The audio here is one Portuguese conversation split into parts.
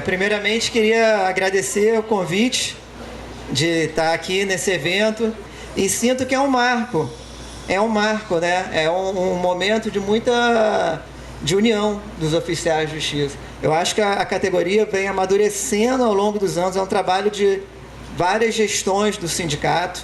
Primeiramente queria agradecer o convite de estar aqui nesse evento e sinto que é um marco, né? É um momento de muita união dos oficiais de justiça. Eu acho que a categoria vem amadurecendo ao longo dos anos, é um trabalho de várias gestões do sindicato,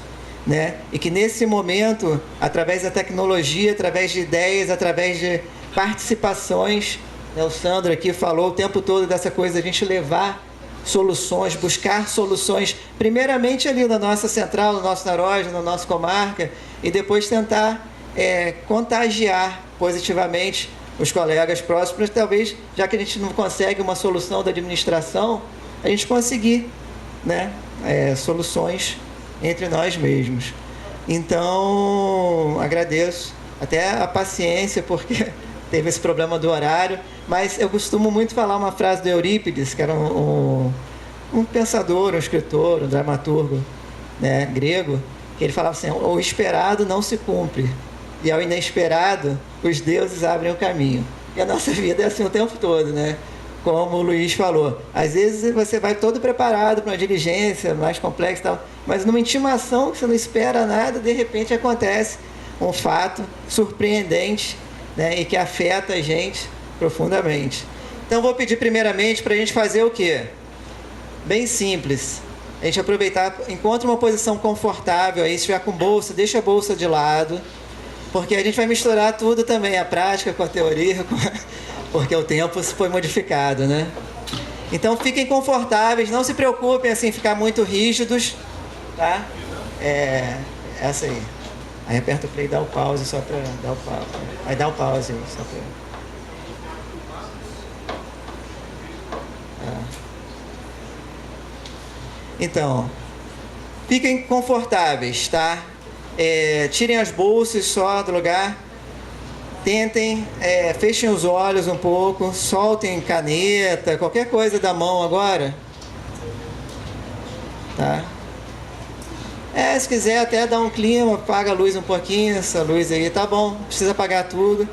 né? E que nesse momento, através da tecnologia, através de ideias, através de participações, né? O Sandro aqui falou o tempo todo dessa coisa, a gente levar soluções, buscar soluções, primeiramente ali na nossa central, no nosso Naroja, na nossa comarca, e depois tentar contagiar positivamente os colegas próximos, talvez, já que a gente não consegue uma solução da administração, a gente conseguir, né, soluções entre nós mesmos. Então, agradeço até a paciência, porque teve esse problema do horário, mas eu costumo muito falar uma frase do Eurípides, que era um pensador, um escritor, um dramaturgo, né, grego, que ele falava assim: o esperado não se cumpre, e ao inesperado os deuses abrem o caminho. E a nossa vida é assim o tempo todo, né? Como o Luiz falou, às vezes você vai todo preparado para uma diligência mais complexa e tal, mas numa intimação que você não espera nada, de repente acontece um fato surpreendente, né, e que afeta a gente profundamente. Então vou pedir primeiramente para a gente fazer o quê? Bem simples. A gente aproveitar, encontra uma posição confortável aí, se estiver com bolsa, deixa a bolsa de lado, porque a gente vai misturar tudo também, a prática com a teoria, porque o tempo foi modificado, né? Então fiquem confortáveis, não se preocupem assim, ficar muito rígidos, tá? Essa aí. Aí aperta o play e dá o pause só para dar o pause. Aí dá o pause aí, só para... Então, fiquem confortáveis, tá? Tirem as bolsas só do lugar. Tentem, fechem os olhos um pouco, soltem caneta, qualquer coisa da mão agora. Tá? Se quiser até dar um clima, apaga a luz um pouquinho, essa luz aí, tá bom, não precisa apagar tudo.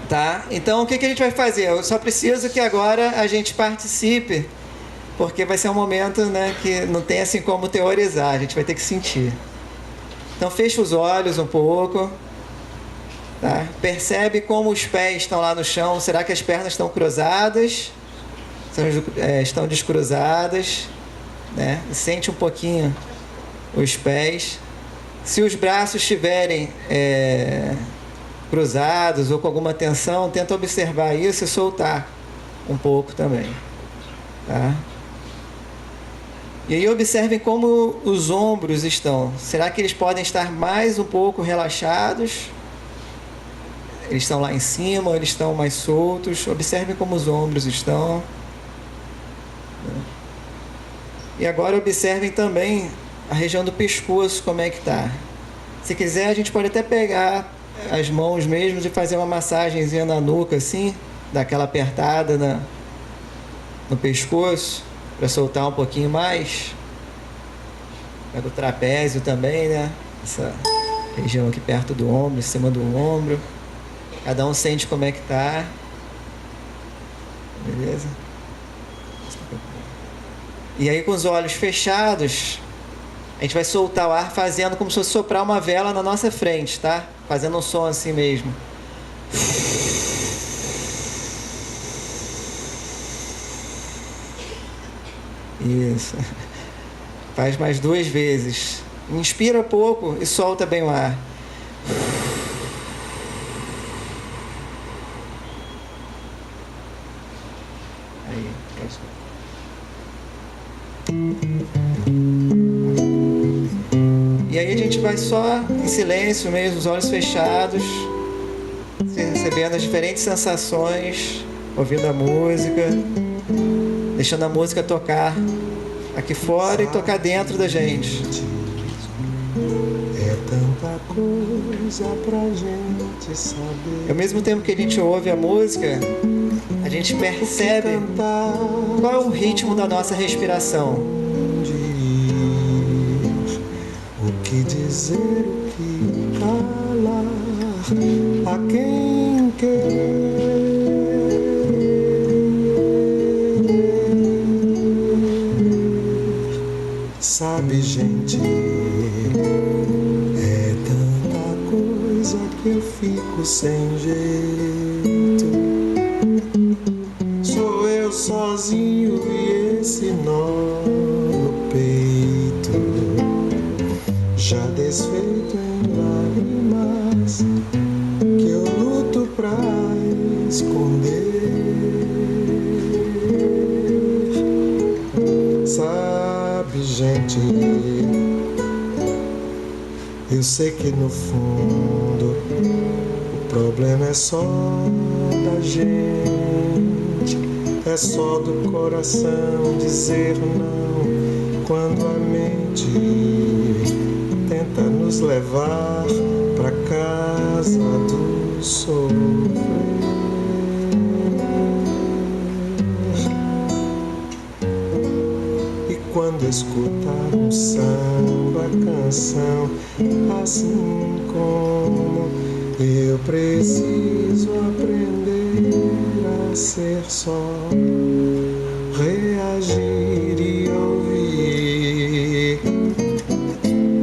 Tá? Então, o que a gente vai fazer? Eu só preciso que agora a gente participe, porque vai ser um momento, né, que não tem assim como teorizar, a gente vai ter que sentir. Então, fecha os olhos um pouco. Tá? Percebe como os pés estão lá no chão. Será que as pernas estão cruzadas? Estão descruzadas? Né? Sente um pouquinho os pés. Se os braços estiverem cruzados ou com alguma tensão, tenta observar isso e soltar um pouco também. Tá? E aí observem como os ombros estão. Será que eles podem estar mais um pouco relaxados? Eles estão lá em cima ou eles estão mais soltos? Observem como os ombros estão. E agora observem também a região do pescoço, como é que está. Se quiser, a gente pode até pegar as mãos mesmo e fazer uma massagenzinha na nuca, assim, dar aquela apertada no pescoço, para soltar um pouquinho mais. Pega o trapézio também, né? Essa região aqui perto do ombro, em cima do ombro. Cada um sente como é que tá. Beleza? E aí, com os olhos fechados, a gente vai soltar o ar fazendo como se fosse soprar uma vela na nossa frente, tá? Fazendo um som assim mesmo. Isso. Faz mais 2 vezes. Inspira pouco e solta bem o ar. Aí. E aí a gente vai só em silêncio mesmo, os olhos fechados, recebendo as diferentes sensações, ouvindo a música, deixando a música tocar aqui fora e tocar dentro da gente. É tanta coisa pra gente saber. Ao mesmo tempo que a gente ouve a música, a gente percebe qual é o ritmo da nossa respiração. O que dizer, o que falar, a quem querer. Sabe, gente, é tanta coisa que eu fico sem jeito. Sou eu sozinho e esse nó no peito, já desfeito em lágrimas que eu luto pra esconder. Sabe, gente, eu sei que no fundo o problema é só da gente, é só do coração dizer não quando a mente tenta nos levar pra casa do sofrer. Quando escutar um samba, canção, assim como eu preciso aprender a ser só, reagir e ouvir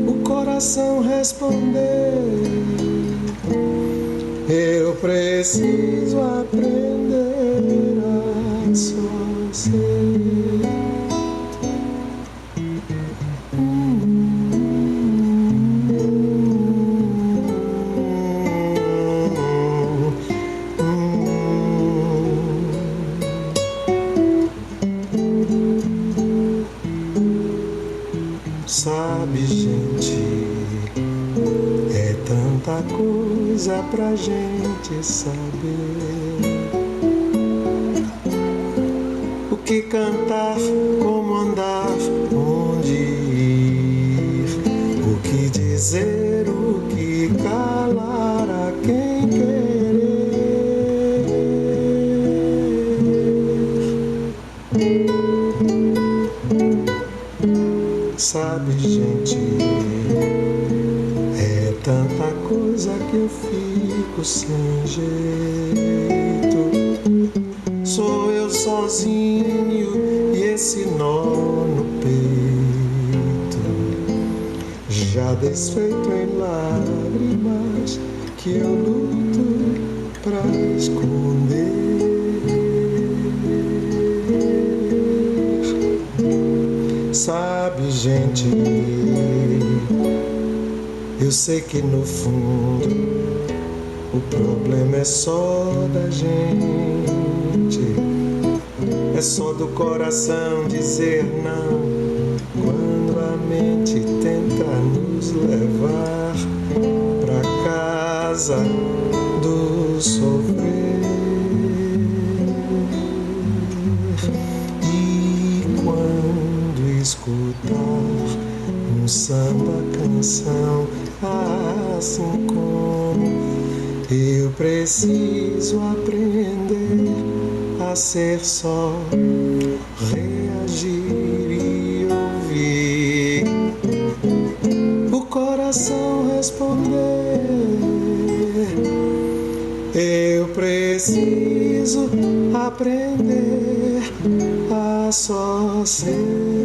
o coração responder. Eu preciso aprender a só ser. Sabe, gente, é tanta coisa pra gente saber. O que cantar, como andar, onde ir, o que dizer, o que calar, a quem querer. Sabe, gente, é tanta coisa que eu fico sem jeito. Sou eu sozinho e esse nó no peito, já desfeito em lágrimas que eu luto pra esconder. Sabe, gente, eu sei que no fundo o problema é só da gente, é só do coração dizer não quando a mente tenta nos levar pra casa do sofrer. Escutar um samba, canção, assim como eu preciso aprender a ser só, reagir e ouvir o coração responder. Eu preciso aprender a só ser.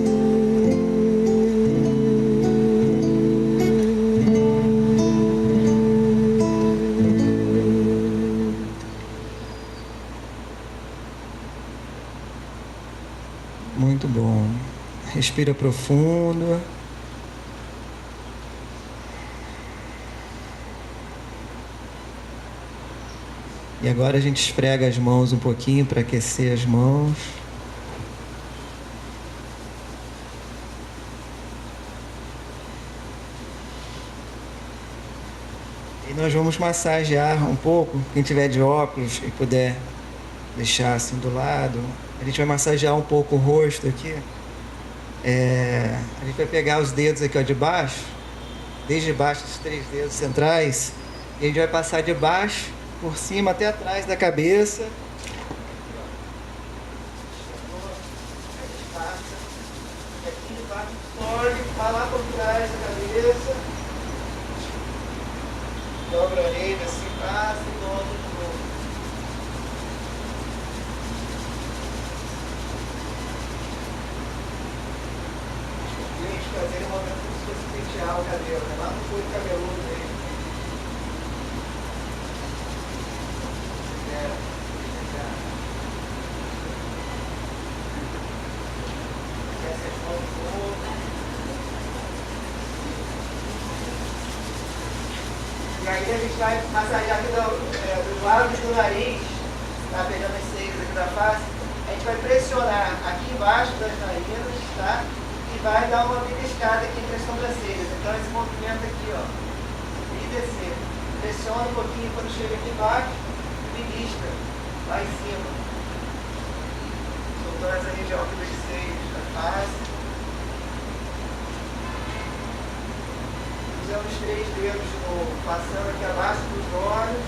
Muito bom. Respira profundo. E agora a gente esfrega as mãos um pouquinho para aquecer as mãos. E nós vamos massagear um pouco. Quem tiver de óculos e puder deixar assim do lado, a gente vai massagear um pouco o rosto aqui. A gente vai pegar os dedos aqui, ó, de baixo, desde baixo dos 3 dedos centrais, e a gente vai passar de baixo por cima até atrás da cabeça. Aqui de baixo sobe, vai lá por trás da cabeça. Dobra a orelha assim, passa e dobra de novo. fazer um movimento como se fosse pentear o cabelo, né? Lá no couro cabeludo mesmo. E aí a gente vai massagear aqui dos lados do nariz, tá? Pegando as seios aqui da face, a gente vai pressionar aqui embaixo das narinas, tá? E vai dar uma beliscada aqui entre as sobrancelhas. Então esse movimento aqui, ó, e descer. Pressiona um pouquinho quando chega aqui embaixo, belisca lá em cima. Soltando essa região aqui dos seios, da face. Usando os 3 dedos de novo, passando aqui abaixo dos olhos.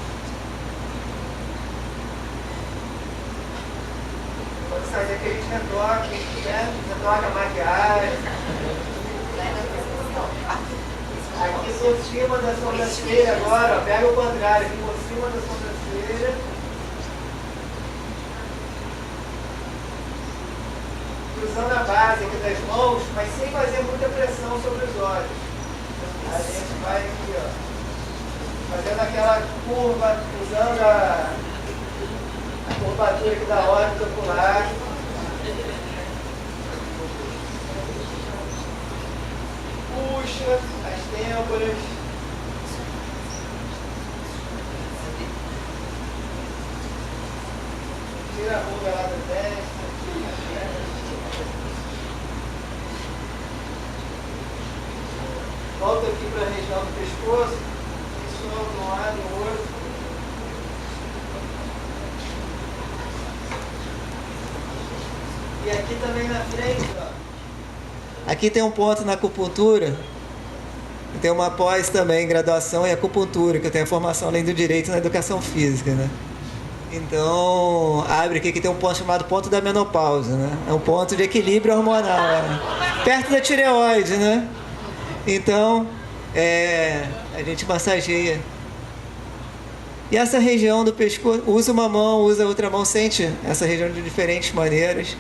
Quando sair aqui a gente retoca, né? Retoca a maquiagem. Aqui por cima da sobrancelha agora, ó, pega o contrário, aqui por cima da sobrancelha. Cruzando a base aqui das mãos, mas sem fazer muita pressão sobre os olhos. A gente vai aqui, ó, fazendo aquela curva, usando a curvatura aqui da órbita ocular. Puxa as têmporas. Tira a ruga lá da testa. Volta aqui para a região do pescoço, pressiona de um lado e do outro. E aqui também na frente, ó. Aqui tem um ponto na acupuntura. Tem uma pós também, graduação em acupuntura, que eu tenho a formação além do direito na educação física, né? Então, abre aqui que tem um ponto chamado ponto da menopausa, né? É um ponto de equilíbrio hormonal, né? Perto da tireoide, né? Então, a gente massageia. E essa região do pescoço, usa uma mão, usa a outra mão, sente essa região de diferentes maneiras.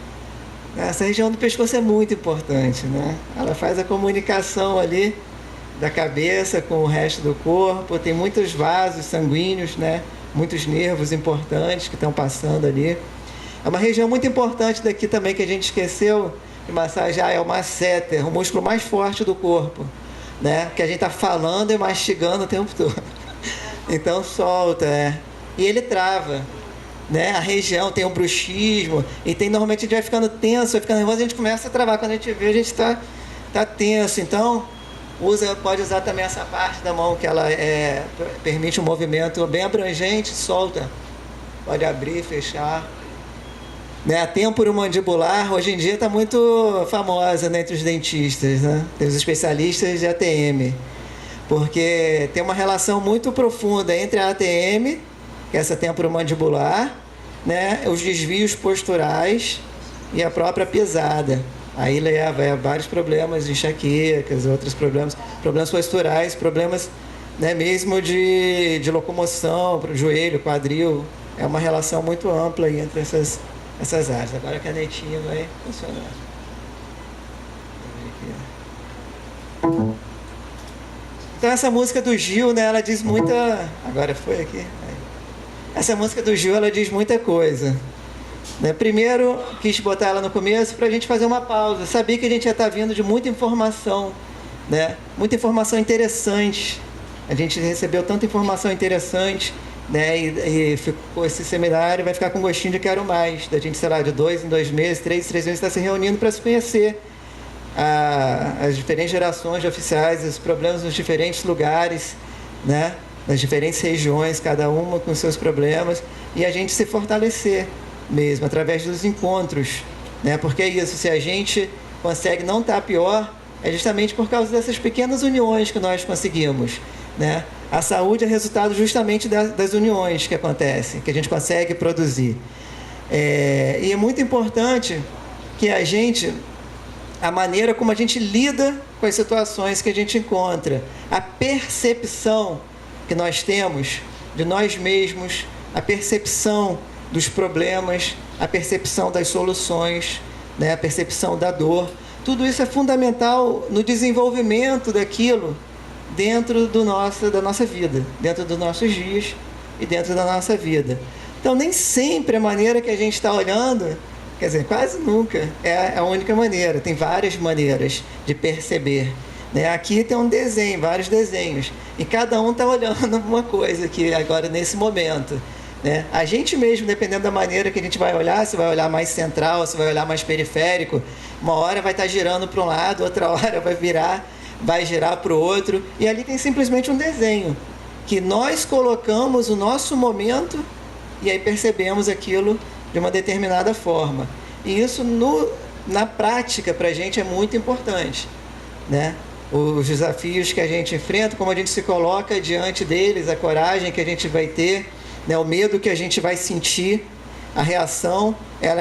Essa região do pescoço é muito importante, né? Ela faz a comunicação ali da cabeça com o resto do corpo. Tem muitos vasos sanguíneos, né? Muitos nervos importantes que estão passando ali. É uma região muito importante daqui também que a gente esqueceu de massagear, é o masseter, o músculo mais forte do corpo, né? Que a gente está falando e mastigando o tempo todo. Então solta, e ele trava, né? A região tem um bruxismo, e tem, normalmente a gente vai ficando tenso, vai ficando nervoso, a gente começa a travar. Quando a gente vê, a gente tá tenso. Então, pode usar também essa parte da mão, que ela permite um movimento bem abrangente, solta. Pode abrir, fechar. Né? A temporomandibular, hoje em dia, está muito famosa, né, entre os dentistas, né? Tem os especialistas de ATM. Porque tem uma relação muito profunda entre a ATM, que é essa temporomandibular, né, os desvios posturais e a própria pisada. Aí leva a vários problemas, enxaquecas, outros problemas posturais, problemas, né, mesmo de locomoção, para o joelho, quadril. É uma relação muito ampla aí entre essas áreas. Agora a canetinha vai funcionar. Então essa música do Gil, né, ela diz muita... Agora foi aqui? Essa música do Gil, ela diz muita coisa. Né? Primeiro, quis botar ela no começo para a gente fazer uma pausa. Sabia que a gente já está vindo de muita informação, né? Muita informação interessante. A gente recebeu tanta informação interessante, né? E ficou esse seminário, vai ficar com gostinho de quero mais. Da gente, sei lá, de 2 em 2 meses, 3 em 3 meses, está se reunindo para se conhecer. As diferentes gerações de oficiais, os problemas nos diferentes lugares, né? Nas diferentes regiões, cada uma com seus problemas, e a gente se fortalecer mesmo, através dos encontros, né? Porque é isso, se a gente consegue não estar pior, é justamente por causa dessas pequenas uniões que nós conseguimos, né? A saúde é resultado justamente das uniões que acontecem, que a gente consegue produzir. E é muito importante que a maneira como a gente lida com as situações que a gente encontra, a percepção que nós temos de nós mesmos, a percepção dos problemas, a percepção das soluções, né? A percepção da dor, tudo isso é fundamental no desenvolvimento daquilo dentro da nossa vida, dentro dos nossos dias e dentro da nossa vida. Então, nem sempre a maneira que a gente está olhando, quer dizer, quase nunca é a única maneira. Tem várias maneiras de perceber. Né? Aqui tem um desenho, vários desenhos, e cada um está olhando uma coisa aqui agora nesse momento. Né? A gente mesmo, dependendo da maneira que a gente vai olhar, se vai olhar mais central, se vai olhar mais periférico, uma hora vai estar girando para um lado, outra hora vai girar para o outro, e ali tem simplesmente um desenho, que nós colocamos o nosso momento e aí percebemos aquilo de uma determinada forma. E isso na prática para a gente é muito importante. Né? Os desafios que a gente enfrenta, como a gente se coloca diante deles, a coragem que a gente vai ter, né, o medo que a gente vai sentir, a reação, ela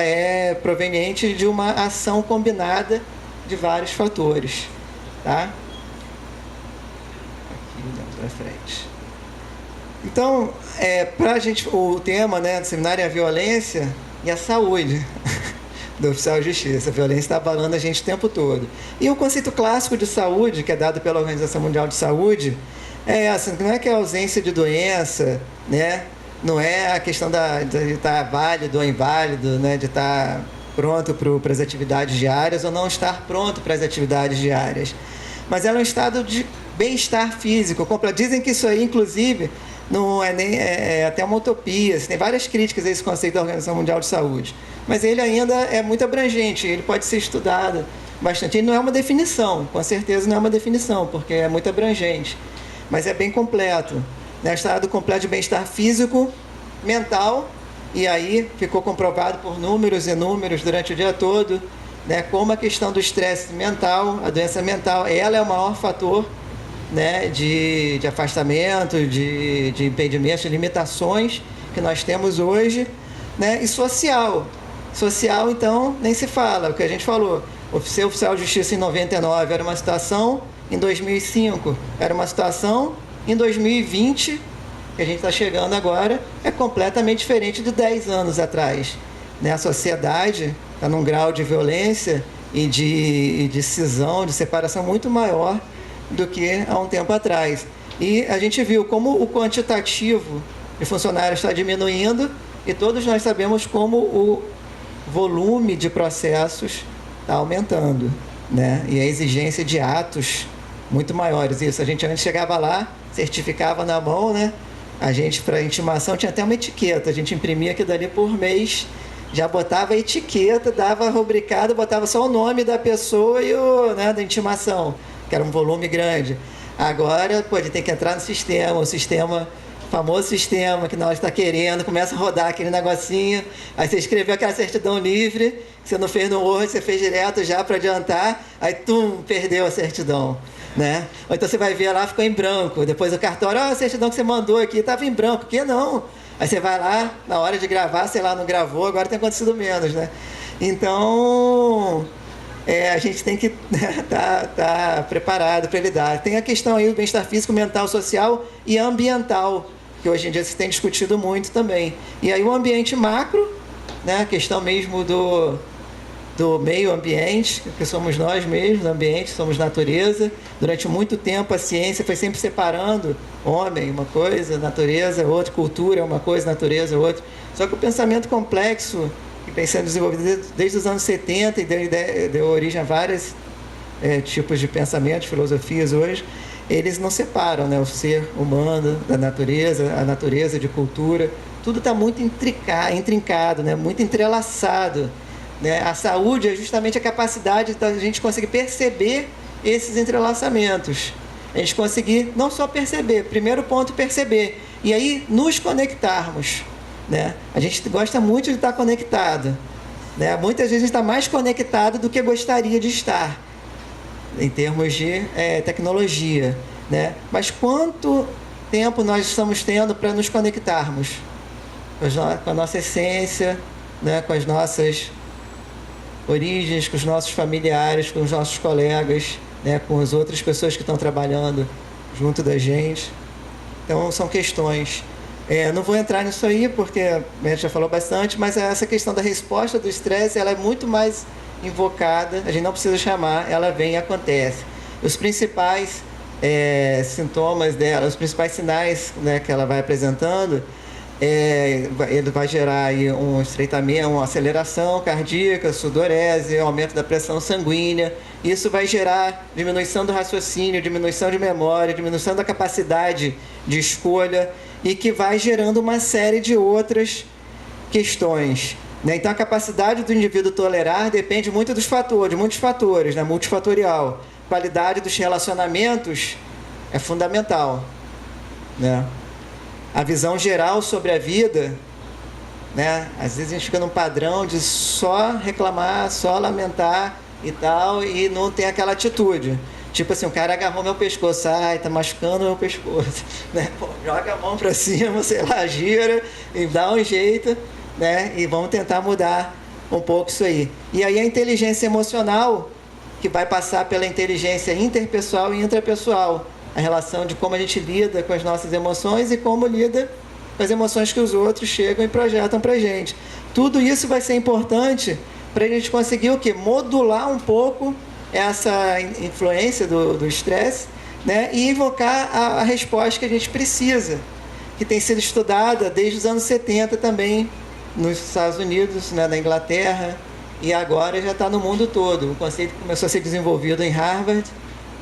é proveniente de uma ação combinada de vários fatores. Tá? Aqui dentro da frente. Então, pra gente, o tema, né, do seminário é a violência e a saúde do oficial de justiça. A violência está abalando a gente o tempo todo. E o conceito clássico de saúde, que é dado pela Organização Mundial de Saúde, não é que é a ausência de doença, né? Não é a questão de estar válido ou inválido, né? De estar pronto para as atividades diárias ou não estar pronto para as atividades diárias. Mas ela é um estado de bem-estar físico. Dizem que isso aí, inclusive, não é nem até uma utopia. Tem várias críticas a esse conceito da Organização Mundial de Saúde. Mas ele ainda é muito abrangente, ele pode ser estudado bastante. Ele não é uma definição, com certeza não é uma definição, porque é muito abrangente. Mas é bem completo. Né? Estado completo de bem-estar físico, mental, e aí ficou comprovado por números e números durante o dia todo, né, como a questão do estresse mental, a doença mental, ela é o maior fator, né, de afastamento, de impedimentos, de limitações que nós temos hoje, né, e social. Social, então, nem se fala, o que a gente falou, ser oficial de justiça em 99 era uma situação, em 2005 era uma situação, em 2020, que a gente está chegando agora, é completamente diferente de 10 anos atrás. Né? A sociedade está num grau de violência e de cisão, de separação muito maior do que há um tempo atrás. E a gente viu como o quantitativo de funcionários está diminuindo e todos nós sabemos como o volume de processos está aumentando, né? E a exigência de atos muito maiores. Isso, a gente antes chegava lá, certificava na mão, né? A gente, para intimação, tinha até uma etiqueta, a gente imprimia aquilo dali por mês, já botava a etiqueta, dava rubricado, botava só o nome da pessoa e da intimação, que era um volume grande. Agora, ele tem que entrar no sistema, o famoso sistema que nós está querendo, começa a rodar aquele negocinho, aí você escreveu aquela certidão livre, que você não fez no Word, você fez direto já para adiantar, aí perdeu a certidão. Né? Ou então você vai ver lá, ficou em branco, depois o cartório, a certidão que você mandou aqui estava em branco, que não? Aí você vai lá, na hora de gravar, sei lá, não gravou, agora tem acontecido menos, né? Então, a gente tem que tá preparado para lidar. Tem a questão aí do bem-estar físico, mental, social e ambiental, que hoje em dia se tem discutido muito também. E aí o ambiente macro, né? A questão mesmo do meio ambiente, que somos nós mesmos, ambiente, somos natureza. Durante muito tempo a ciência foi sempre separando homem, uma coisa, natureza, outra, cultura, uma coisa, natureza, outra. Só que o pensamento complexo, que vem sendo desenvolvido desde os anos 70 e deu origem a vários tipos de pensamentos, filosofias hoje, eles não separam, né, o ser humano da natureza, a natureza de cultura. Tudo está muito intrincado, né, muito entrelaçado. Né? A saúde é justamente a capacidade da gente conseguir perceber esses entrelaçamentos. A gente conseguir não só perceber, primeiro ponto, perceber, e aí nos conectarmos. Né? A gente gosta muito de estar conectado. Né? Muitas vezes a gente está mais conectado do que gostaria de estar, em termos de tecnologia. Né? Mas quanto tempo nós estamos tendo para nos conectarmos? Com a nossa essência, né? Com as nossas origens, com os nossos familiares, com os nossos colegas, né, com as outras pessoas que estão trabalhando junto da gente. Então, são questões. Não vou entrar nisso aí, porque a gente já falou bastante, mas essa questão da resposta do estresse, ela é muito mais invocada, a gente não precisa chamar, ela vem e acontece. Os principais sintomas dela, os principais sinais, né, que ela vai apresentando, ele vai gerar aí um estreitamento, uma aceleração cardíaca, sudorese, aumento da pressão sanguínea. Isso vai gerar diminuição do raciocínio, diminuição de memória, diminuição da capacidade de escolha e que vai gerando uma série de outras questões, né? Então a capacidade do indivíduo tolerar depende muito dos fatores, de muitos fatores, né? Multifatorial. Qualidade dos relacionamentos é fundamental, né? A visão geral sobre a vida, né? Às vezes a gente fica num padrão de só reclamar, só lamentar e tal, e não tem aquela atitude. Tipo assim, o cara agarrou meu pescoço, ai, tá machucando meu pescoço, né? Pô, joga a mão pra cima, sei lá, gira e dá um jeito, né? E vamos tentar mudar um pouco isso aí. E aí a inteligência emocional, que vai passar pela inteligência interpessoal e intrapessoal, a relação de como a gente lida com as nossas emoções e como lida com as emoções que os outros chegam e projetam pra gente. Tudo isso vai ser importante para a gente conseguir o quê? Modular um pouco essa influência do estresse, né? E invocar a resposta que a gente precisa, que tem sido estudada desde os anos 70 também, nos Estados Unidos, né, na Inglaterra, e agora já está no mundo todo. O conceito começou a ser desenvolvido em Harvard,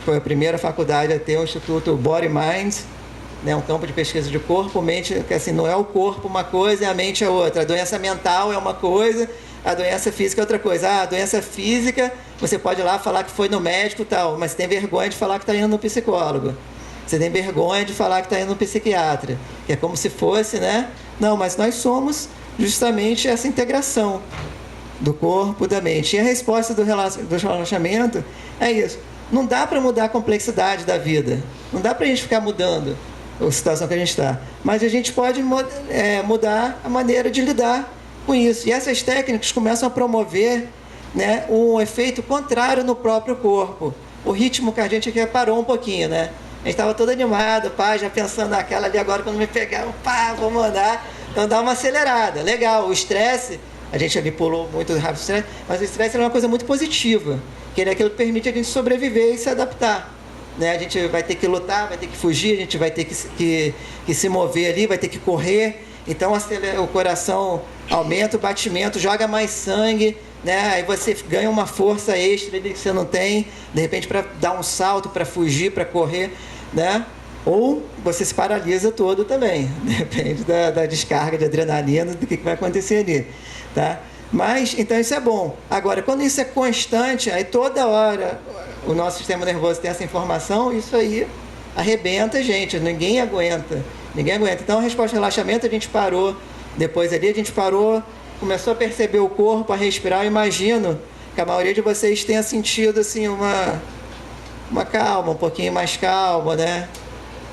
foi a primeira faculdade a ter o Instituto Body Mind, né, um campo de pesquisa de corpo, mente, que assim, não é o corpo uma coisa e a mente é outra. A doença mental é uma coisa, a doença física é outra coisa. A doença física, você pode ir lá falar que foi no médico e tal, mas você tem vergonha de falar que está indo no psicólogo. Você tem vergonha de falar que está indo no psiquiatra. Que é como se fosse, né? Não, mas nós somos justamente essa integração do corpo, da mente. E a resposta do relaxamento é isso. Não dá para mudar a complexidade da vida. Não dá para a gente ficar mudando a situação que a gente está. Mas a gente pode mudar a maneira de lidar com isso. E essas técnicas começam a promover, né, um efeito contrário no próprio corpo. O ritmo cardíaco aqui parou um pouquinho, né? A gente estava todo animado, pá, já pensando naquela ali agora, quando me pegar, pá, vou mandar. Então dá uma acelerada. Legal, o estresse, a gente ali pulou muito rápido o estresse, mas o estresse é uma coisa muito positiva, que ele é aquilo que permite a gente sobreviver e se adaptar. Né? A gente vai ter que lutar, vai ter que fugir, a gente vai ter que se mover ali, vai ter que correr. Então o coração aumenta o batimento, joga mais sangue, né? Aí você ganha uma força extra que você não tem, de repente para dar um salto, para fugir, para correr, né? Ou você se paralisa todo também, depende da descarga de adrenalina, do que vai acontecer ali, tá? Mas, então isso é bom. Agora, quando isso é constante, aí toda hora o nosso sistema nervoso tem essa informação, isso aí arrebenta a gente, ninguém aguenta. Então a resposta de relaxamento a gente parou, depois ali a gente parou, começou a perceber o corpo, a respirar. Eu imagino que a maioria de vocês tenha sentido assim uma calma, um pouquinho mais calma, né?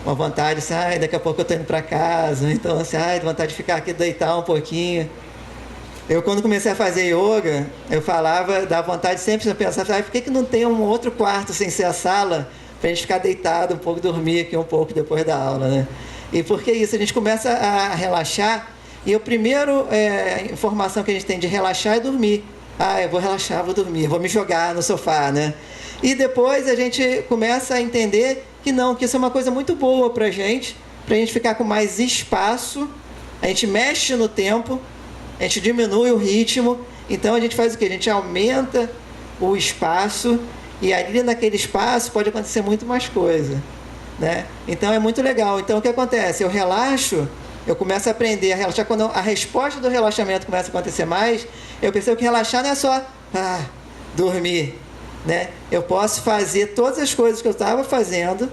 Uma vontade, assim, ai, daqui a pouco eu tô indo para casa, então assim, ai, vontade de ficar aqui, deitar um pouquinho. Eu, quando comecei a fazer yoga, eu falava, dava vontade sempre de pensar, por que não tem um outro quarto sem ser a sala, pra gente ficar deitado um pouco, dormir aqui um pouco depois da aula, né? E por que isso? A gente começa a relaxar, e a primeira informação que a gente tem de relaxar é dormir. Ah, eu vou relaxar, vou dormir, vou me jogar no sofá, né? E depois a gente começa a entender que não, que isso é uma coisa muito boa pra gente ficar com mais espaço, a gente mexe no tempo, a gente diminui o ritmo, então a gente faz o quê? A gente aumenta o espaço, e ali naquele espaço pode acontecer muito mais coisa, né? Então é muito legal. Então o que acontece? Eu relaxo, eu começo a aprender a relaxar. Quando a resposta do relaxamento começa a acontecer mais, eu percebo que relaxar não é só dormir, né? Eu posso fazer todas as coisas que eu estava fazendo,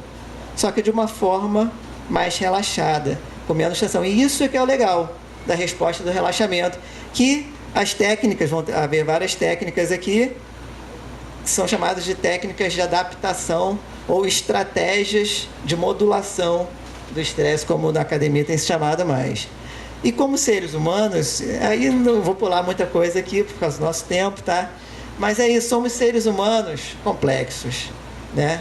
só que de uma forma mais relaxada, com menos tensão. E isso é que é o legal da resposta do relaxamento, que as técnicas, vão haver várias técnicas aqui, que são chamadas de técnicas de adaptação ou estratégias de modulação do estresse, como na academia tem se chamado mais. E como seres humanos, aí não vou pular muita coisa aqui por causa do nosso tempo, tá? Mas é isso, somos seres humanos complexos, né?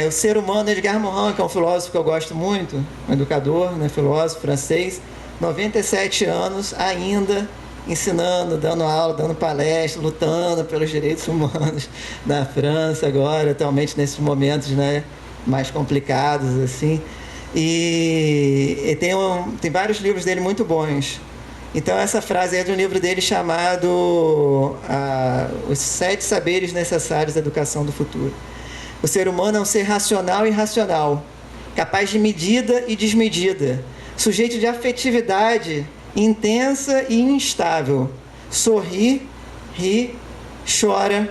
O ser humano, Edgar Morin, que é um filósofo que eu gosto muito, um educador, né, filósofo francês, 97 anos ainda ensinando, dando aula, dando palestra, lutando pelos direitos humanos na França agora, atualmente nesses momentos, né, mais complicados assim. E tem vários livros dele muito bons. Então essa frase é de um livro dele chamado Os 7 Saberes Necessários à Educação do Futuro. O ser humano é um ser racional e irracional, capaz de medida e desmedida, sujeito de afetividade intensa e instável. Sorri, ri, chora,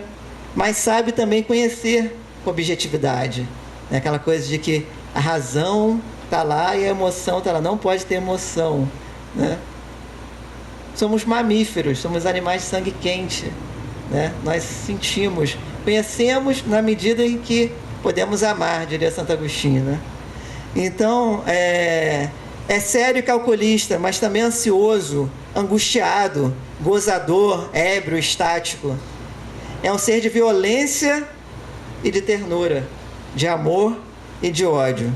mas sabe também conhecer objetividade. É aquela coisa de que a razão está lá e a emoção está lá. Não pode ter emoção, né? Somos mamíferos, somos animais de sangue quente, né? Nós sentimos, conhecemos na medida em que podemos amar, diria Santo Agostinho, né? Então, é sério e calculista, mas também ansioso, angustiado, gozador, ébrio, estático. É um ser de violência e de ternura, de amor e de ódio.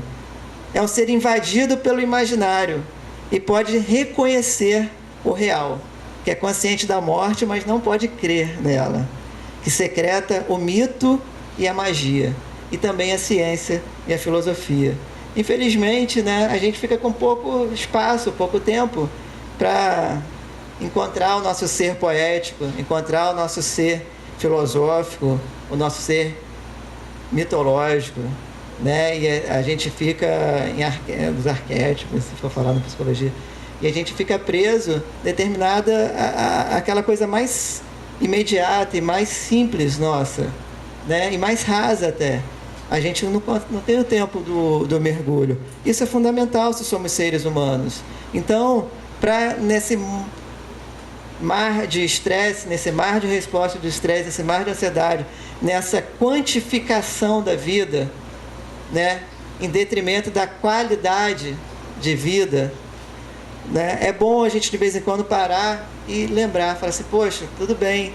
É um ser invadido pelo imaginário e pode reconhecer o real, que é consciente da morte, mas não pode crer nela, que secreta o mito e a magia, e também a ciência e a filosofia. Infelizmente, né, a gente fica com pouco espaço, pouco tempo para encontrar o nosso ser poético, encontrar o nosso ser filosófico, o nosso ser mitológico, né? E a gente fica nos arquétipos, se for falar na psicologia, e a gente fica preso, determinada aquela coisa mais imediata e mais simples nossa, né? E mais rasa até. A gente não tem o tempo do mergulho. Isso é fundamental se somos seres humanos. Então, nesse mar de estresse, nesse mar de resposta de estresse, nesse mar de ansiedade, nessa quantificação da vida, né, em detrimento da qualidade de vida, né, é bom a gente de vez em quando parar e lembrar, falar assim, poxa, tudo bem,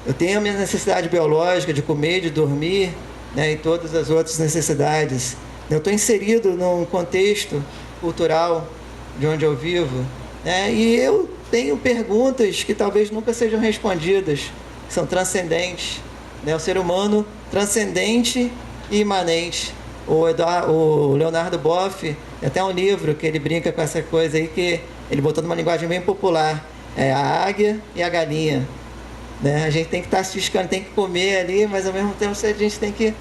eu tenho a minha necessidade biológica de comer, de dormir, né, e todas as outras necessidades. Eu estou inserido num contexto cultural de onde eu vivo, né, e eu tenho perguntas que talvez nunca sejam respondidas, que são transcendentes, né, o ser humano transcendente e imanente. O Leonardo Boff, tem até um livro que ele brinca com essa coisa aí, que ele botou numa linguagem bem popular, é a águia e a galinha, né? A gente tem que estar se ciscando, tem que comer ali, mas ao mesmo tempo a gente tem que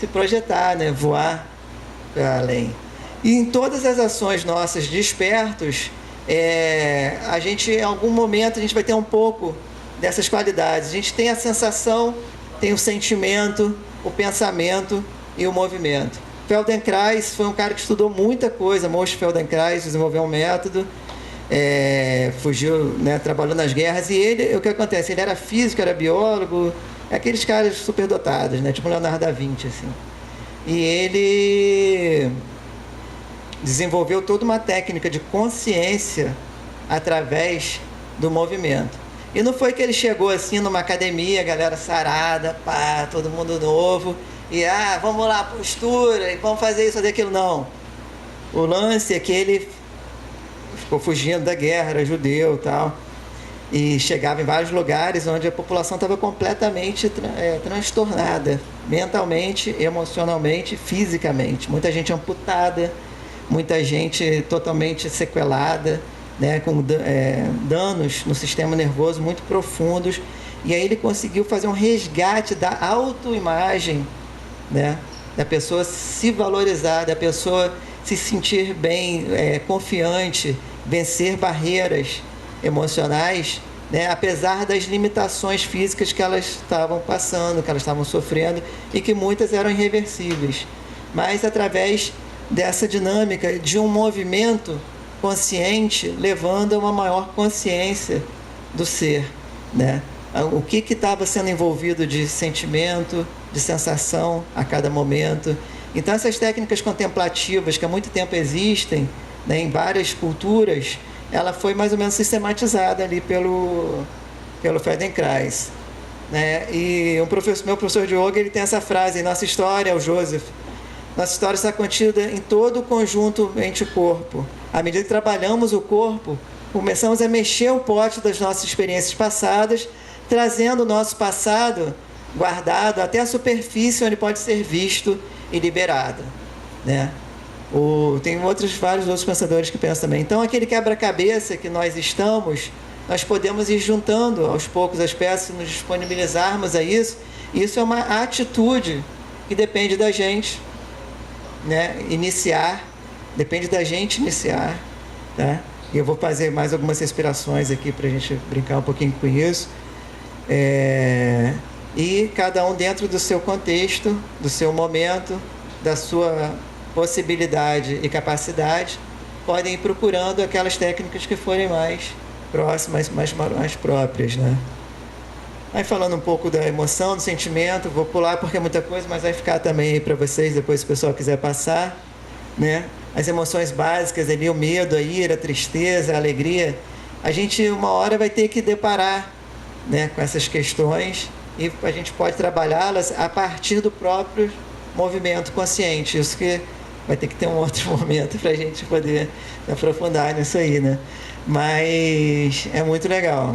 se projetar, né? Voar para além. E em todas as ações nossas despertos, a gente, em algum momento, a gente vai ter um pouco dessas qualidades. A gente tem a sensação, tem o sentimento, o pensamento e o movimento. Feldenkrais foi um cara que estudou muita coisa. Moshe Feldenkrais desenvolveu um método, fugiu, né, trabalhou nas guerras, e o que acontece? Ele era físico, era biólogo, aqueles caras superdotados, né, tipo Leonardo da Vinci, assim. E ele desenvolveu toda uma técnica de consciência através do movimento. E não foi que ele chegou assim numa academia, galera sarada, pá, todo mundo novo, e vamos lá, postura, e vamos fazer isso, fazer aquilo, não. O lance é que ele ficou fugindo da guerra, era judeu e tal, e chegava em vários lugares onde a população estava completamente transtornada, mentalmente, emocionalmente, fisicamente. Muita gente amputada, muita gente totalmente sequelada, né, com danos no sistema nervoso muito profundos. E aí ele conseguiu fazer um resgate da autoimagem, né, da pessoa se valorizar, da pessoa se sentir bem, confiante, vencer barreiras emocionais, né, apesar das limitações físicas que elas estavam passando, que elas estavam sofrendo, e que muitas eram irreversíveis. Mas através dessa dinâmica de um movimento consciente, levando a uma maior consciência do ser, né? O que estava sendo envolvido de sentimento, de sensação a cada momento. Então essas técnicas contemplativas que há muito tempo existem, né, em várias culturas, ela foi mais ou menos sistematizada ali pelo Feldenkrais. né? E meu professor de yoga, ele tem essa frase: nossa história é o Joseph. Nossa história está contida em todo o conjunto mente-corpo. À medida que trabalhamos o corpo, começamos a mexer o pote das nossas experiências passadas, trazendo o nosso passado guardado até a superfície onde pode ser visto e liberado, né? Tem vários outros pensadores que pensam também. Então, aquele quebra-cabeça que nós estamos, nós podemos ir juntando aos poucos as peças, nos disponibilizarmos a isso. Isso é uma atitude que depende da gente, né? Depende da gente iniciar, tá? E eu vou fazer mais algumas respirações aqui para a gente brincar um pouquinho com isso. E cada um dentro do seu contexto, do seu momento, da sua possibilidade e capacidade, podem ir procurando aquelas técnicas que forem mais próximas, mais próprias, né? Aí, falando um pouco da emoção, do sentimento, vou pular porque é muita coisa, mas vai ficar também aí para vocês, depois se o pessoal quiser passar, né? As emoções básicas ali, o medo, a ira, a tristeza, a alegria, a gente uma hora vai ter que deparar, né, com essas questões, e a gente pode trabalhá-las a partir do próprio movimento consciente. Isso que vai ter que ter um outro momento para a gente poder aprofundar nisso aí, né? Mas é muito legal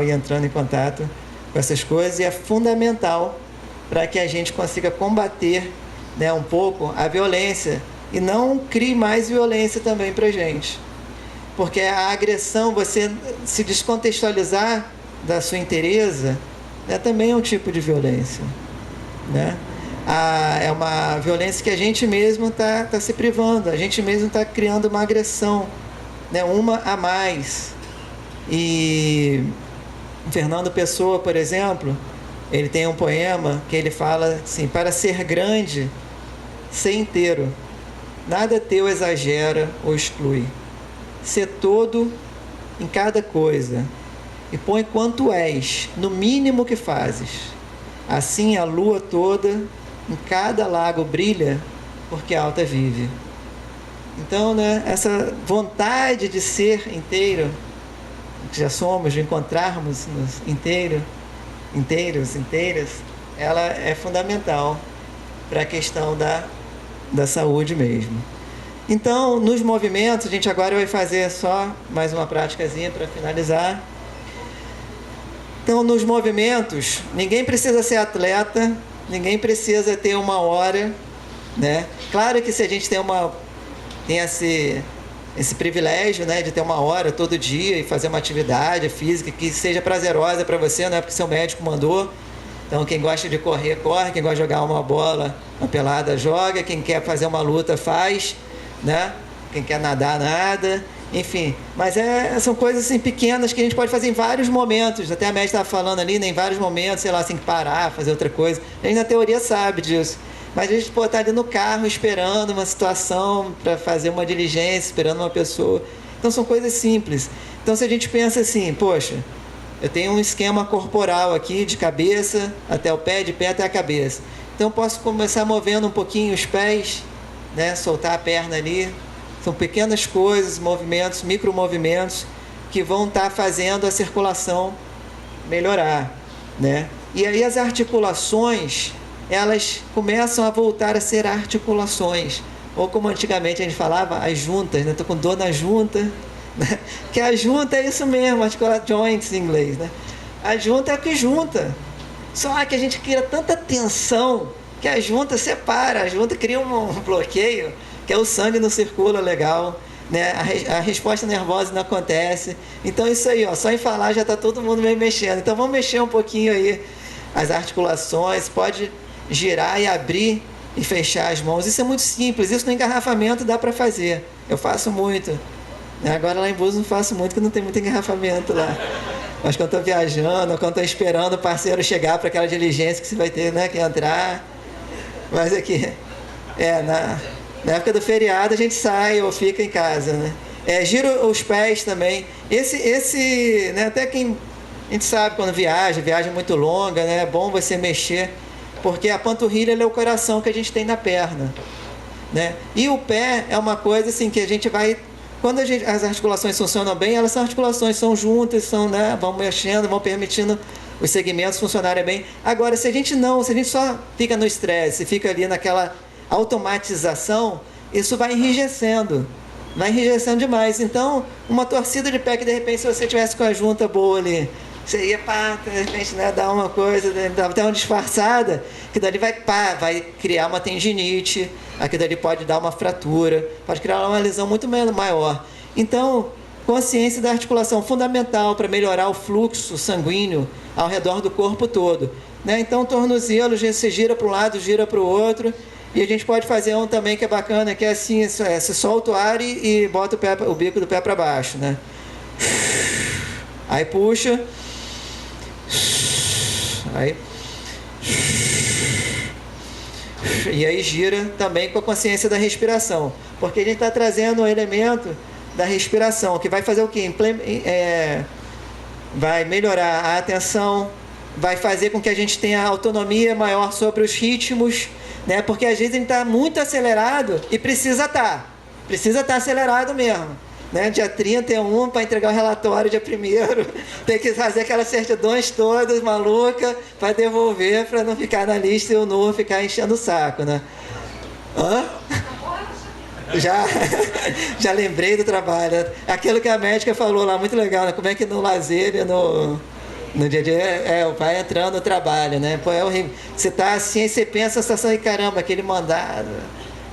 ir entrando em contato com essas coisas, e é fundamental para que a gente consiga combater, né, um pouco a violência, e não crie mais violência também para a gente. Porque a agressão, você se descontextualizar da sua inteireza, né, também é um tipo de violência, né? É uma violência que a gente mesmo está se privando, a gente mesmo está criando uma agressão, né, uma a mais. E Fernando Pessoa, por exemplo, ele tem um poema que ele fala assim: para ser grande, ser inteiro, nada teu exagera ou exclui, ser todo em cada coisa, e põe quanto és no mínimo que fazes, assim a lua toda em cada lago brilha, porque alta vive. Então, né, essa vontade de ser inteiro, que já somos, de encontrarmos-nos inteiros, inteiras, ela é fundamental para a questão da saúde mesmo. Então, nos movimentos, a gente agora vai fazer só mais uma práticazinha para finalizar. Então, nos movimentos, ninguém precisa ser atleta, ninguém precisa ter uma hora, né? Claro que se a gente tem esse privilégio, né, de ter uma hora todo dia e fazer uma atividade física que seja prazerosa para você, não é porque seu médico mandou. Então, quem gosta de correr, corre, quem gosta de jogar uma bola, uma pelada, joga, quem quer fazer uma luta, faz, né? Quem quer nadar, nada, enfim. Mas são coisas assim pequenas que a gente pode fazer em vários momentos. Até a médica estava falando ali, né, em vários momentos, sei lá, assim, parar, fazer outra coisa. A gente na teoria sabe disso. Mas a gente pode estar ali no carro esperando uma situação para fazer uma diligência, esperando uma pessoa. Então são coisas simples. Então se a gente pensa assim, poxa, eu tenho um esquema corporal aqui, de cabeça até o pé, de pé até a cabeça. Então eu posso começar movendo um pouquinho os pés, né, soltar a perna ali. São pequenas coisas, movimentos, micromovimentos, que vão estar fazendo a circulação melhorar, né? E aí as articulações, elas começam a voltar a ser articulações. Ou como antigamente a gente falava, as juntas, né? Estou com dor na junta, né? Que a junta é isso mesmo, articular joints em inglês, né? A junta é o que junta. Só que a gente cria tanta tensão que a junta separa, a junta cria um bloqueio, que é o sangue não circula legal, né? A resposta nervosa não acontece. Então isso aí, ó, só em falar já está todo mundo meio mexendo. Então vamos mexer um pouquinho aí as articulações, pode girar e abrir e fechar as mãos. Isso é muito simples, isso no engarrafamento dá para fazer. Eu faço muito. Agora lá em Búzios não faço muito, porque não tem muito engarrafamento lá. Mas quando estou viajando, quando estou esperando o parceiro chegar para aquela diligência que você vai ter, né, que entrar. Mas aqui, na época do feriado a gente sai ou fica em casa, né? Gira os pés também. Esse, né, até quem a gente sabe quando viagem muito longa, né, é bom você mexer, porque a panturrilha é o coração que a gente tem na perna, né? E o pé é uma coisa assim que a gente vai, quando as articulações funcionam bem, elas são articulações, são juntas, né, vão mexendo, vão permitindo os segmentos funcionarem bem. Agora, se a gente só fica no estresse, fica ali naquela automatização, isso vai enrijecendo demais. Então, uma torcida de pé que de repente, se você tivesse com a junta boa ali, você ia, de repente, né, dar uma coisa, dar uma disfarçada, que dali vai criar uma tendinite, aquilo dali pode dar uma fratura, pode criar uma lesão muito maior. Então, consciência da articulação fundamental para melhorar o fluxo sanguíneo ao redor do corpo todo, né? Então, tornozelo, você gira para um lado, gira para o outro, e a gente pode fazer um também que é bacana, que é assim, você solta o ar e bota o bico do pé para baixo, né? Aí puxa, aí, e aí gira também com a consciência da respiração, porque a gente está trazendo um elemento da respiração, que vai fazer o quê? Vai melhorar a atenção, vai fazer com que a gente tenha autonomia maior sobre os ritmos, né? Porque às vezes a gente está muito acelerado e precisa estar acelerado mesmo, né? Dia 31 para entregar o relatório, dia 1º, tem que fazer aquelas certidões todas malucas para devolver, para não ficar na lista e o novo ficar enchendo o saco, né? Já lembrei do trabalho. Aquilo que a médica falou lá, muito legal, né? Como é que no lazer e no dia a dia vai entrando no trabalho, né? Pô, é horrível. Você tá assim, aí você pensa a situação e caramba, aquele mandado.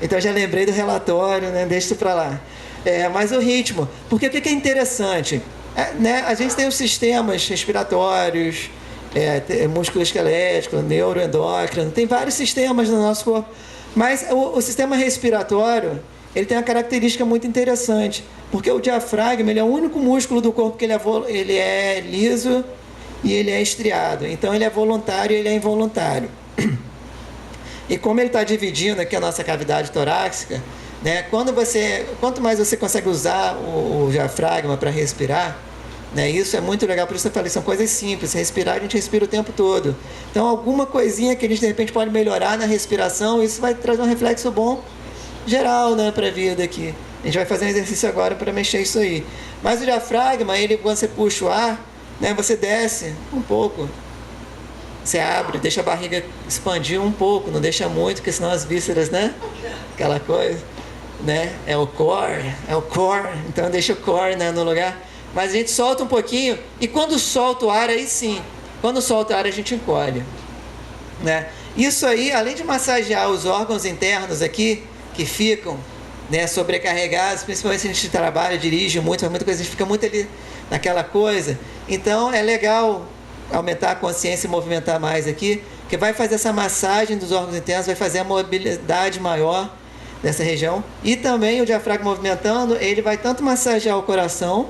Então já lembrei do relatório, né? Deixa isso para lá. Mas o ritmo, porque o que é interessante? Né? A gente tem os sistemas respiratórios, músculo esquelético, neuroendócrino, tem vários sistemas no nosso corpo. Mas o sistema respiratório, ele tem uma característica muito interessante, porque o diafragma, ele é o único músculo do corpo que ele é liso e ele é estriado. Então ele é voluntário e ele é involuntário. E como ele está dividindo aqui a nossa cavidade torácica, né, quanto mais você consegue usar o diafragma para respirar, né, isso é muito legal. Por isso eu falei, são coisas simples. Respirar, a gente respira o tempo todo. Então alguma coisinha que a gente de repente pode melhorar na respiração, isso vai trazer um reflexo bom geral, né, para a vida aqui. A gente vai fazer um exercício agora para mexer isso aí. Mas o diafragma, quando você puxa o ar, né, você desce um pouco. Você abre, deixa a barriga expandir um pouco, não deixa muito, porque senão as vísceras, né? Aquela coisa, né? É o core, então deixa o core, né, no lugar. Mas a gente solta um pouquinho, e quando solta o ar, aí sim, quando solta o ar a gente encolhe, né? Isso aí, além de massagear os órgãos internos aqui, que ficam, né, sobrecarregados, principalmente se a gente trabalha, dirige muito, faz muita coisa, a gente fica muito ali naquela coisa. Então é legal aumentar a consciência e movimentar mais aqui, que vai fazer essa massagem dos órgãos internos, vai fazer a mobilidade maior dessa região. E também o diafragma movimentando, ele vai tanto massagear o coração,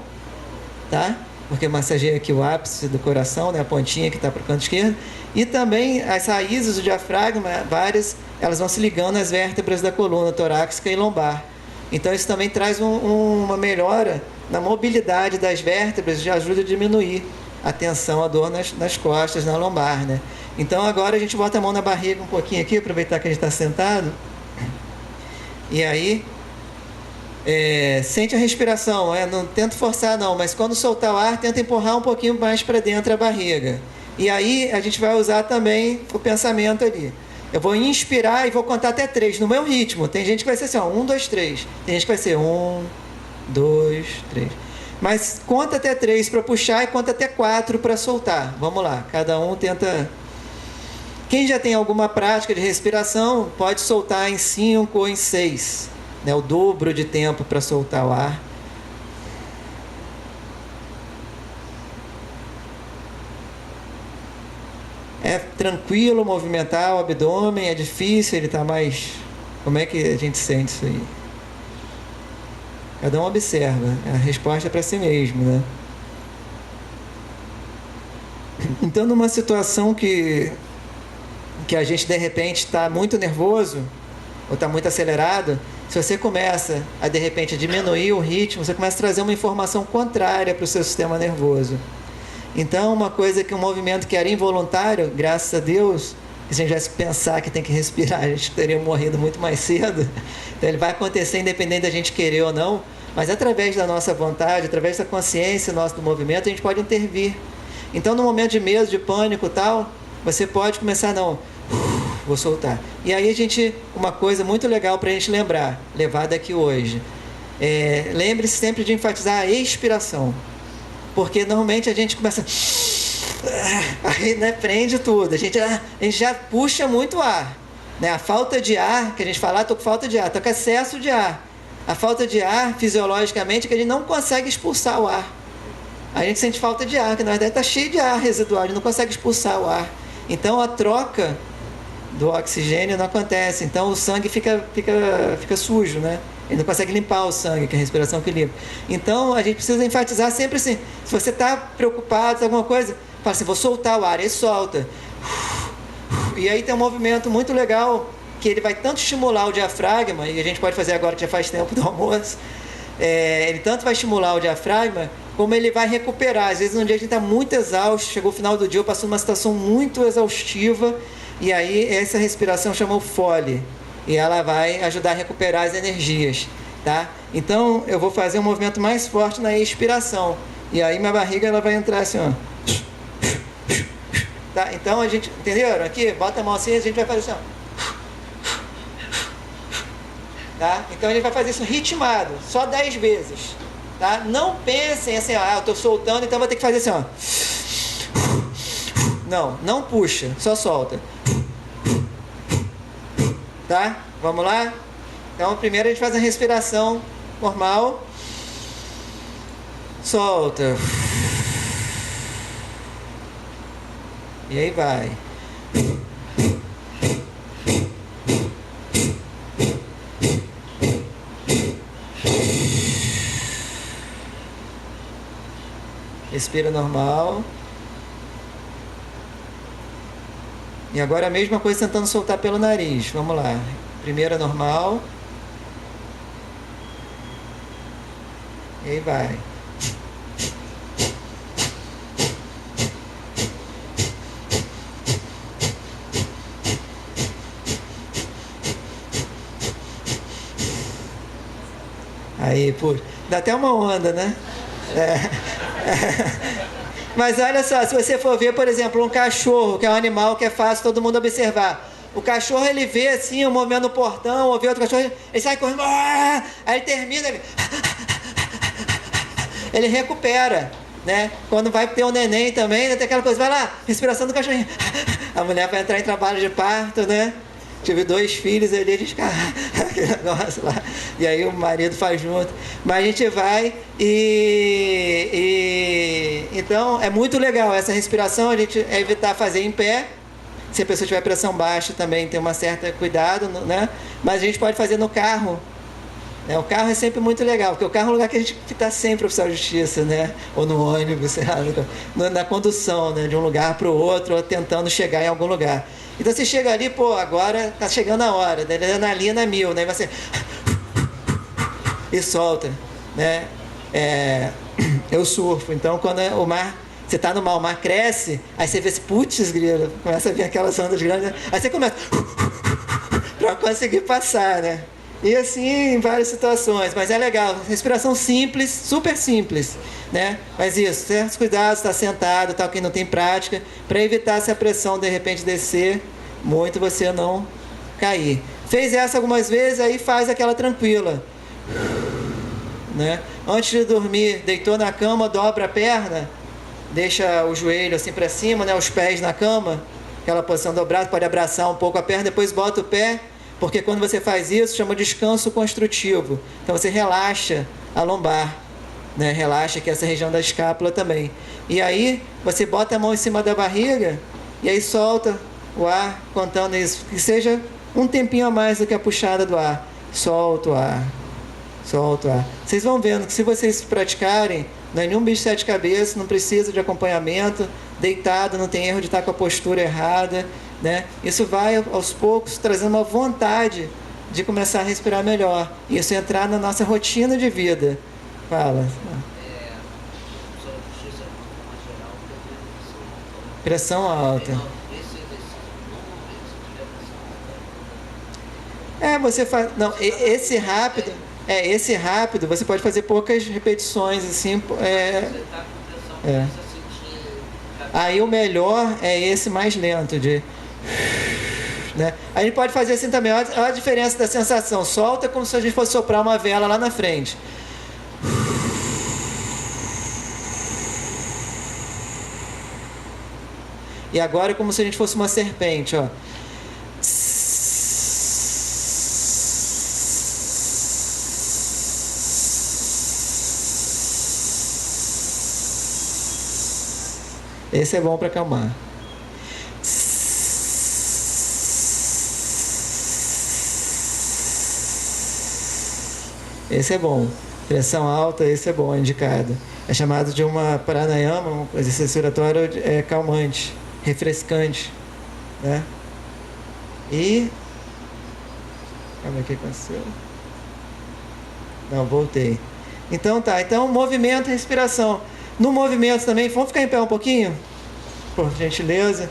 tá? Porque massageia aqui o ápice do coração, né, a pontinha que está para o canto esquerdo, e também as raízes do diafragma, várias, elas vão se ligando às vértebras da coluna torácica e lombar. Então isso também traz uma melhora na mobilidade das vértebras, já ajuda a diminuir a tensão, a dor nas costas, na lombar, né? Então agora a gente bota a mão na barriga um pouquinho aqui, aproveitar que a gente está sentado, e aí sente a respiração, não tenta forçar não, mas quando soltar o ar, tenta empurrar um pouquinho mais para dentro a barriga. E aí a gente vai usar também o pensamento ali. Eu vou inspirar e vou contar até 3, no meu ritmo. Tem gente que vai ser assim, 1, 2, 3. Tem gente que vai ser 1, 2, 3. Mas conta até 3 para puxar e conta até 4 para soltar. Vamos lá, cada um tenta. Quem já tem alguma prática de respiração, pode soltar em 5 ou em 6. Né? O dobro de tempo para soltar o ar. É tranquilo movimentar o abdômen, é difícil, ele está mais... Como é que a gente sente isso aí? Cada um observa, a resposta é para si mesmo, né? Então, numa situação que a gente, de repente, está muito nervoso, ou está muito acelerado, se você começa a, de repente, a diminuir o ritmo, você começa a trazer uma informação contrária para o seu sistema nervoso. Então, uma coisa que um movimento que era involuntário, graças a Deus, se a gente tivesse que pensar que tem que respirar, a gente teria morrido muito mais cedo. Então, ele vai acontecer independente da gente querer ou não, mas através da nossa vontade, através da consciência nossa do movimento, a gente pode intervir. Então, no momento de medo, de pânico e tal, você pode começar, não, vou soltar. E aí uma coisa muito legal para a gente levar daqui hoje. Lembre-se sempre de enfatizar a expiração. Porque normalmente a gente começa... Aí, né, prende tudo. A gente já puxa muito ar. Né? A falta de ar, que a gente fala, estou com falta de ar, estou com excesso de ar. A falta de ar, fisiologicamente, é que a gente não consegue expulsar o ar. A gente sente falta de ar, que na verdade está cheio de ar residual, a gente não consegue expulsar o ar. Então a troca do oxigênio não acontece. Então o sangue fica sujo, né? Ele não consegue limpar o sangue, que é a respiração que limpa. Então a gente precisa enfatizar sempre assim, se você está preocupado com alguma coisa, fala assim, vou soltar o ar, aí solta. E aí tem um movimento muito legal, que ele vai tanto estimular o diafragma, e a gente pode fazer agora que já faz tempo do almoço, ele tanto vai estimular o diafragma, como ele vai recuperar. Às vezes um dia a gente está muito exausto, chegou o final do dia, eu passou numa situação muito exaustiva, e aí essa respiração chama o Foley, e ela vai ajudar a recuperar as energias, tá? Então eu vou fazer um movimento mais forte na expiração, e aí minha barriga ela vai entrar assim, ó. Tá? Então a gente, entenderam? Aqui, bota a mão assim, a gente vai fazer assim, ó. Tá? Então a gente vai fazer isso ritmado, só 10 vezes. Tá? Não pensem assim, eu estou soltando, então vou ter que fazer assim, ó. Não puxa, só solta. Tá? Vamos lá? Então primeiro a gente faz a respiração normal. Solta. E aí vai. Respira normal. E agora a mesma coisa tentando soltar pelo nariz. Vamos lá. Primeira normal. E aí vai. Aí, pô, dá até uma onda, né? Mas olha só, se você for ver, por exemplo, um cachorro, que é um animal que é fácil todo mundo observar. O cachorro, ele vê assim, um movimento no portão, ou vê outro cachorro, ele sai correndo, aí ele termina, ele recupera, né? Quando vai ter um neném também, tem aquela coisa, vai lá, respiração do cachorrinho. A mulher vai entrar em trabalho de parto, né? Tive 2 filhos ali, a gente fica aquele negócio lá. E aí o marido faz junto. Mas a gente vai então é muito legal essa respiração, a gente evitar fazer em pé. Se a pessoa tiver pressão baixa também tem uma certa cuidado, né? Mas a gente pode fazer no carro. O carro é sempre muito legal, porque o carro é um lugar que a gente está sempre oficial de justiça, né? Ou no ônibus, sei lá, na condução, né? De um lugar para o outro, ou tentando chegar em algum lugar. Então você chega ali, pô, agora tá chegando a hora, né? Adrenalina 1000, né? Você e solta, né? Eu surfo, então quando o mar, você tá no mar, o mar cresce, aí você vê esse putz, grilo, começa a vir aquelas ondas grandes, aí você começa para conseguir passar, né? E assim em várias situações, mas é legal, respiração simples, super simples, né? Mas isso, certos cuidados, está sentado, tal, quem não tem prática, para evitar se a pressão de repente descer muito, você não cair. Fez essa algumas vezes, aí faz aquela tranquila, né? Antes de dormir, deitou na cama, dobra a perna, deixa o joelho assim para cima, né? Os pés na cama, aquela posição dobrada, pode abraçar um pouco a perna, depois bota o pé. Porque quando você faz isso, chama descanso construtivo. Então você relaxa a lombar, né? Relaxa aqui essa região da escápula também. E aí você bota a mão em cima da barriga e aí solta o ar, contando isso. Que seja um tempinho a mais do que a puxada do ar. Solta o ar. Solta o ar. Vocês vão vendo que se vocês praticarem, não é nenhum bicho de 7 cabeças, não precisa de acompanhamento, deitado, não tem erro de estar com a postura errada, né? Isso vai aos poucos trazendo uma vontade de começar a respirar melhor. Isso entrar na nossa rotina de vida. Fala. Pressão alta. Você faz. Não, esse rápido. Esse rápido você pode fazer poucas repetições assim. Aí o melhor é esse mais lento, de... né? A gente pode fazer assim também, olha a diferença da sensação. Solta como se a gente fosse soprar uma vela lá na frente. E agora é como se a gente fosse uma serpente, ó. Esse é bom para acalmar. Esse é bom. Pressão alta, esse é bom, é indicado. É chamado de uma pranayama, um exercício respiratório calmante, refrescante, né? E... calma aí, o que aconteceu? Não, voltei. Então tá, então movimento e respiração. No movimento também, vamos ficar em pé um pouquinho? Por gentileza.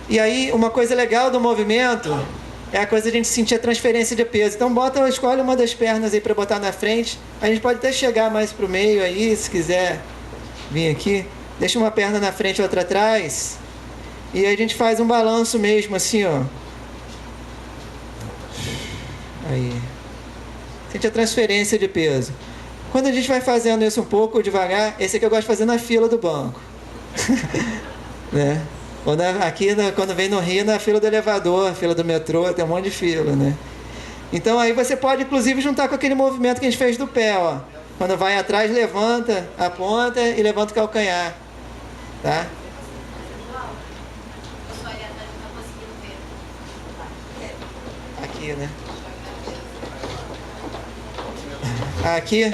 E aí, uma coisa legal do movimento é a coisa de a gente sentir a transferência de peso. Então escolhe uma das pernas aí para botar na frente. A gente pode até chegar mais para o meio aí, se quiser vir aqui. Deixa uma perna na frente e outra atrás. E aí a gente faz um balanço mesmo, assim, ó. Aí. Sente a transferência de peso. Quando a gente vai fazendo isso um pouco devagar, esse aqui eu gosto de fazer na fila do banco. Né? Quando vem no Rio, na fila do elevador, fila do metrô, tem um monte de fila, né? Então aí você pode, inclusive, juntar com aquele movimento que a gente fez do pé, ó. Quando vai atrás, levanta a ponta e levanta o calcanhar. Tá? Aqui, né? Aqui.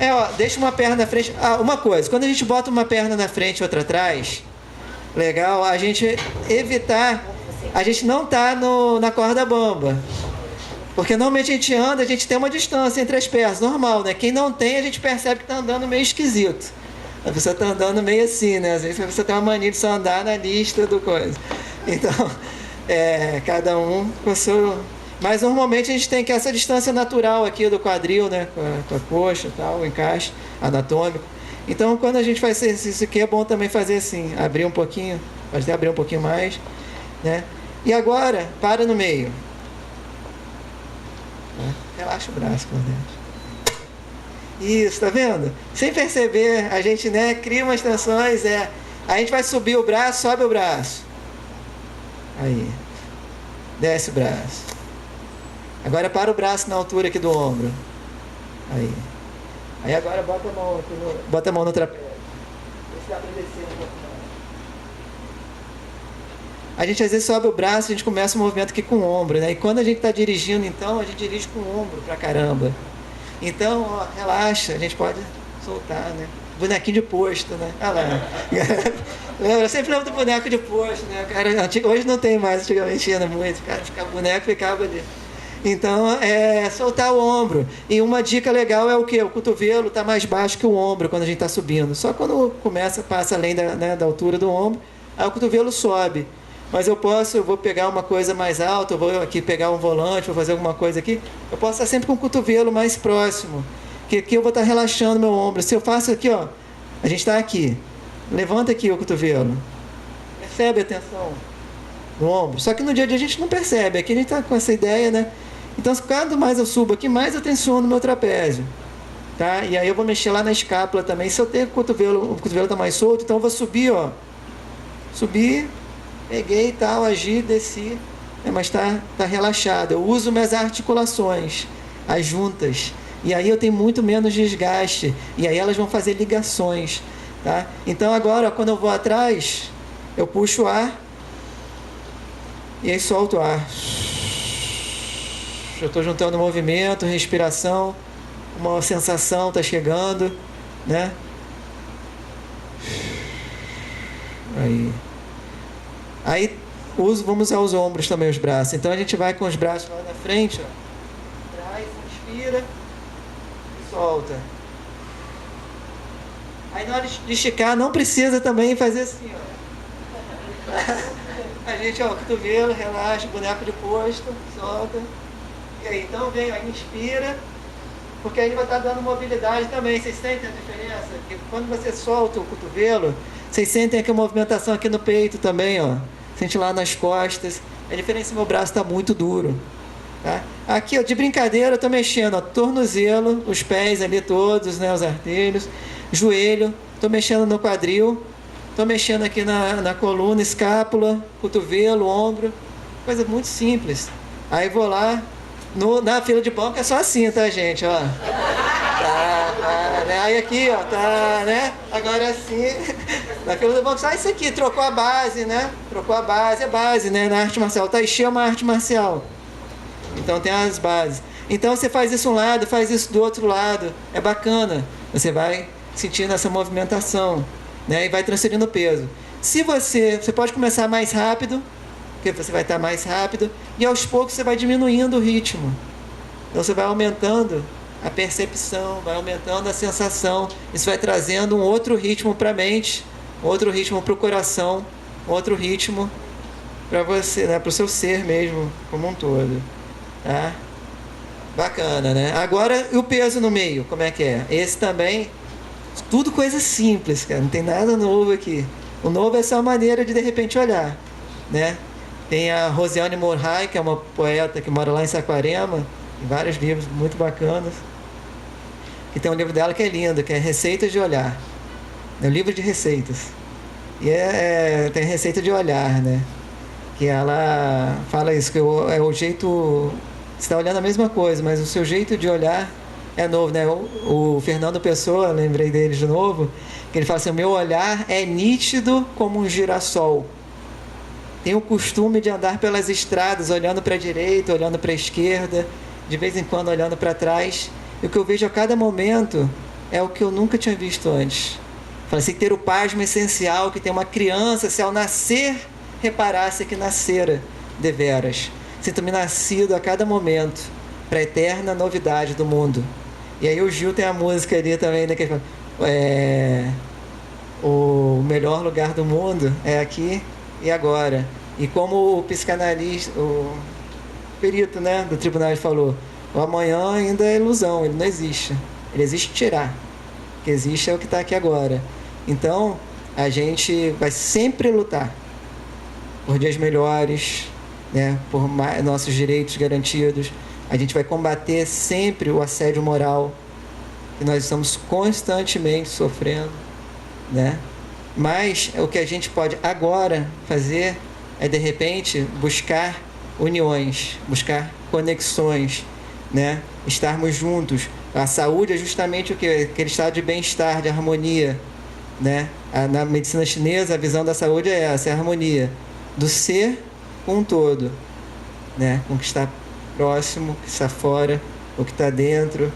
Ó, deixa uma perna na frente. Uma coisa, quando a gente bota uma perna na frente e outra atrás, legal, a gente evitar, a gente não tá na corda bamba. Porque normalmente a gente anda, a gente tem uma distância entre as pernas, normal, né? Quem não tem, a gente percebe que tá andando meio esquisito. A pessoa tá andando meio assim, né? Às vezes a pessoa tem uma mania de só andar na lista do coisa. Então, cada um com o seu... Mas normalmente a gente tem que essa distância natural aqui do quadril, né? Com a coxa e tal, o encaixe anatômico. Então, quando a gente faz isso aqui, é bom também fazer assim, abrir um pouquinho, pode até abrir um pouquinho mais, né? E agora, para no meio. Relaxa o braço por dentro. Isso, tá vendo? Sem perceber, a gente, né, cria umas tensões, a gente vai subir o braço, sobe o braço. Aí. Desce o braço. Agora para o braço na altura aqui do ombro. Aí agora bota a mão no trapézio. Vê se dá para descer um pouco mais. A gente às vezes sobe o braço, a gente começa o movimento aqui com o ombro, né? E quando a gente está dirigindo, então, a gente dirige com o ombro pra caramba. Então, ó, relaxa, a gente pode soltar, né? Bonequinho de posto, né? Olha lá. Eu sempre lembro do boneco de posto, né? Cara, hoje não tem mais, antigamente tinha muito. O cara ficava boneco, ficava ali. Então, soltar o ombro. E uma dica legal é o quê? O cotovelo está mais baixo que o ombro quando a gente está subindo. Só quando passa além da altura do ombro, aí o cotovelo sobe. Mas eu vou pegar uma coisa mais alta, eu vou aqui pegar um volante, vou fazer alguma coisa aqui, eu posso estar sempre com o cotovelo mais próximo. Que aqui eu vou estar relaxando meu ombro. Se eu faço aqui, ó, a gente está aqui. Levanta aqui o cotovelo. Percebe a tensão no ombro? Só que no dia a dia a gente não percebe. Aqui a gente está com essa ideia, né? Então, quanto mais eu subo aqui, mais eu tensiono meu trapézio. Tá? E aí eu vou mexer lá na escápula também. Se eu tenho o cotovelo está mais solto, então eu vou subir, ó. Subir, peguei e tal, agi, desci. Mas tá relaxado. Eu uso minhas articulações, as juntas. E aí eu tenho muito menos desgaste. E aí elas vão fazer ligações. Tá? Então agora, ó, quando eu vou atrás, eu puxo o ar. E aí solto o ar. Eu estou juntando movimento, respiração, uma sensação está chegando, né? Aí vamos usar os ombros também, os braços. Então a gente vai com os braços lá na frente, ó. Traz, inspira e solta. Aí na hora de esticar, não precisa também fazer assim, ó. A gente, ó, cotovelo, relaxa, boneco de posto, solta. E aí, então vem, aí inspira porque aí vai estar dando mobilidade também. Vocês sentem a diferença? Que quando você solta o cotovelo, vocês sentem aqui a movimentação aqui no peito também, ó. Sente lá nas costas. A diferença é que meu braço está muito duro. Tá? Aqui, ó, de brincadeira, eu estou mexendo, ó, tornozelo, os pés ali todos, né, os artelhos, joelho, estou mexendo no quadril, estou mexendo aqui na coluna, escápula, cotovelo, ombro, coisa muito simples. Aí vou lá, na fila de banco é só assim, tá, gente? Ó. Tá, né? Aí aqui, ó, tá, né? Agora é assim, na fila do banco, só isso aqui, trocou a base, né? Trocou a base, é base, né? Na arte marcial, Tai Chi é uma arte marcial. Então tem as bases. Então você faz isso um lado, faz isso do outro lado. É bacana. Você vai sentindo essa movimentação, né? E vai transferindo peso. Se você pode começar mais rápido, porque você vai estar mais rápido, e aos poucos você vai diminuindo o ritmo. Então você vai aumentando a percepção, vai aumentando a sensação. Isso vai trazendo um outro ritmo para a mente, outro ritmo para o coração, outro ritmo para você, né? Para o seu ser mesmo, como um todo. Tá? Bacana, né? Agora, e o peso no meio, como é que é? Esse também, tudo coisa simples, cara, não tem nada novo aqui. O novo é só a maneira de repente olhar, né? Tem a Rosiane Morhay, que é uma poeta que mora lá em Saquarema, tem vários livros muito bacanas. E tem um livro dela que é lindo, que é Receitas de Olhar. É um livro de receitas. E tem receita de olhar, né? Que ela fala isso, que é o jeito... Você está olhando a mesma coisa, mas o seu jeito de olhar é novo, né? O Fernando Pessoa, lembrei dele de novo, que ele fala assim, o meu olhar é nítido como um girassol. Tenho o costume de andar pelas estradas, olhando para a direita, olhando para a esquerda, de vez em quando olhando para trás. E o que eu vejo a cada momento é o que eu nunca tinha visto antes. Fala assim, ter o pasmo essencial, que tem uma criança, se ao nascer reparasse que nascera deveras. Sinto-me nascido a cada momento para a eterna novidade do mundo. E aí o Gil tem a música ali também, né, que ele fala, o melhor lugar do mundo é aqui e agora. E como o psicanalista, o perito, né, do tribunal falou, o amanhã ainda é ilusão, ele não existe. Ele existe tirar. O que existe é o que está aqui agora. Então, a gente vai sempre lutar por dias melhores, né, por nossos direitos garantidos. A gente vai combater sempre o assédio moral que nós estamos constantemente sofrendo, né? Mas o que a gente pode agora fazer é, de repente, buscar uniões, buscar conexões, né? Estarmos juntos. A saúde é justamente o que? Aquele estado de bem-estar, de harmonia, né? Na medicina chinesa, a visão da saúde é essa, é a harmonia do ser com um todo, né? Com o que está próximo, o que está fora, o que está dentro.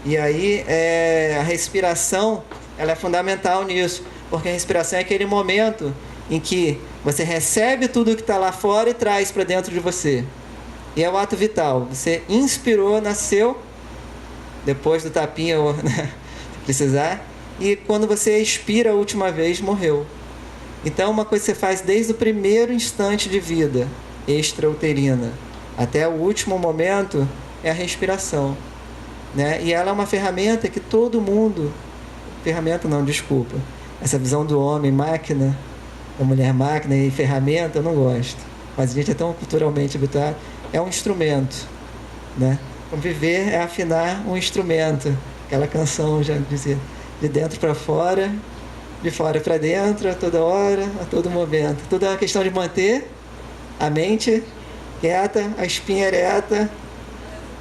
E aí a respiração, ela é fundamental nisso, porque a respiração é aquele momento em que você recebe tudo que está lá fora e traz para dentro de você. E é o ato vital. Você inspirou, nasceu, depois do tapinha, né, se precisar, e quando você expira a última vez, morreu. Então, uma coisa que você faz desde o primeiro instante de vida extrauterina até o último momento é a respiração, né? E ela é uma ferramenta que todo mundo... Ferramenta não, desculpa. Essa visão do homem máquina, da mulher máquina e ferramenta, eu não gosto. Mas a gente é tão culturalmente habituado. É um instrumento, né? Viver é afinar um instrumento. Aquela canção já dizia, de dentro para fora, de fora para dentro, a toda hora, a todo momento. Tudo é uma questão de manter a mente quieta, a espinha ereta,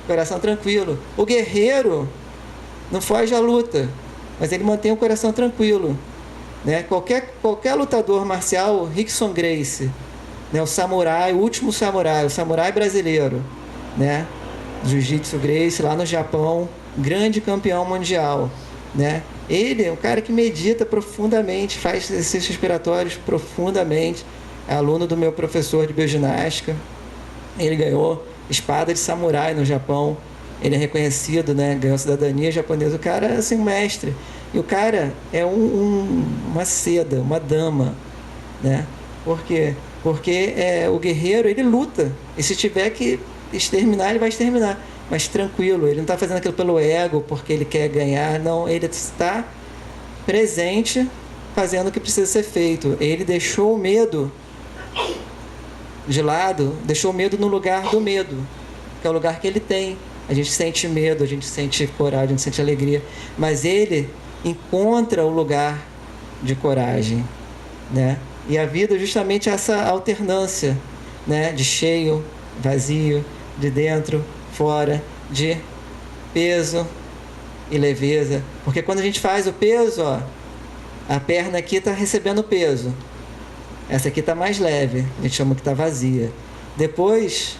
o coração tranquilo. O guerreiro não foge à luta, mas ele mantém o coração tranquilo, né? Qualquer lutador marcial, o Rickson Gracie, né? O samurai, o último samurai, o samurai brasileiro, né? Jiu-Jitsu Gracie, lá no Japão, grande campeão mundial, né? Ele é um cara que medita profundamente, faz exercícios respiratórios profundamente, é aluno do meu professor de bioginástica. Ele ganhou espada de samurai no Japão, ele é reconhecido, né? Ganhou cidadania japonesa. O cara é assim, um mestre. E o cara é uma seda, uma dama, né? Por quê? Porque o guerreiro, ele luta. E se tiver que exterminar, ele vai exterminar. mas tranquilo. Ele não está fazendo aquilo pelo ego, porque ele quer ganhar. Não, ele está presente, fazendo o que precisa ser feito. Ele deixou o medo de lado, deixou o medo no lugar do medo, que é o lugar que ele tem. A gente sente medo, a gente sente coragem, a gente sente alegria, mas ele encontra o lugar de coragem, né? E a vida é justamente essa alternância, né? De cheio, vazio, de dentro, fora, de peso e leveza. Porque quando a gente faz o peso, ó, a perna aqui está recebendo peso, essa aqui está mais leve, a gente chama que está vazia. Depois,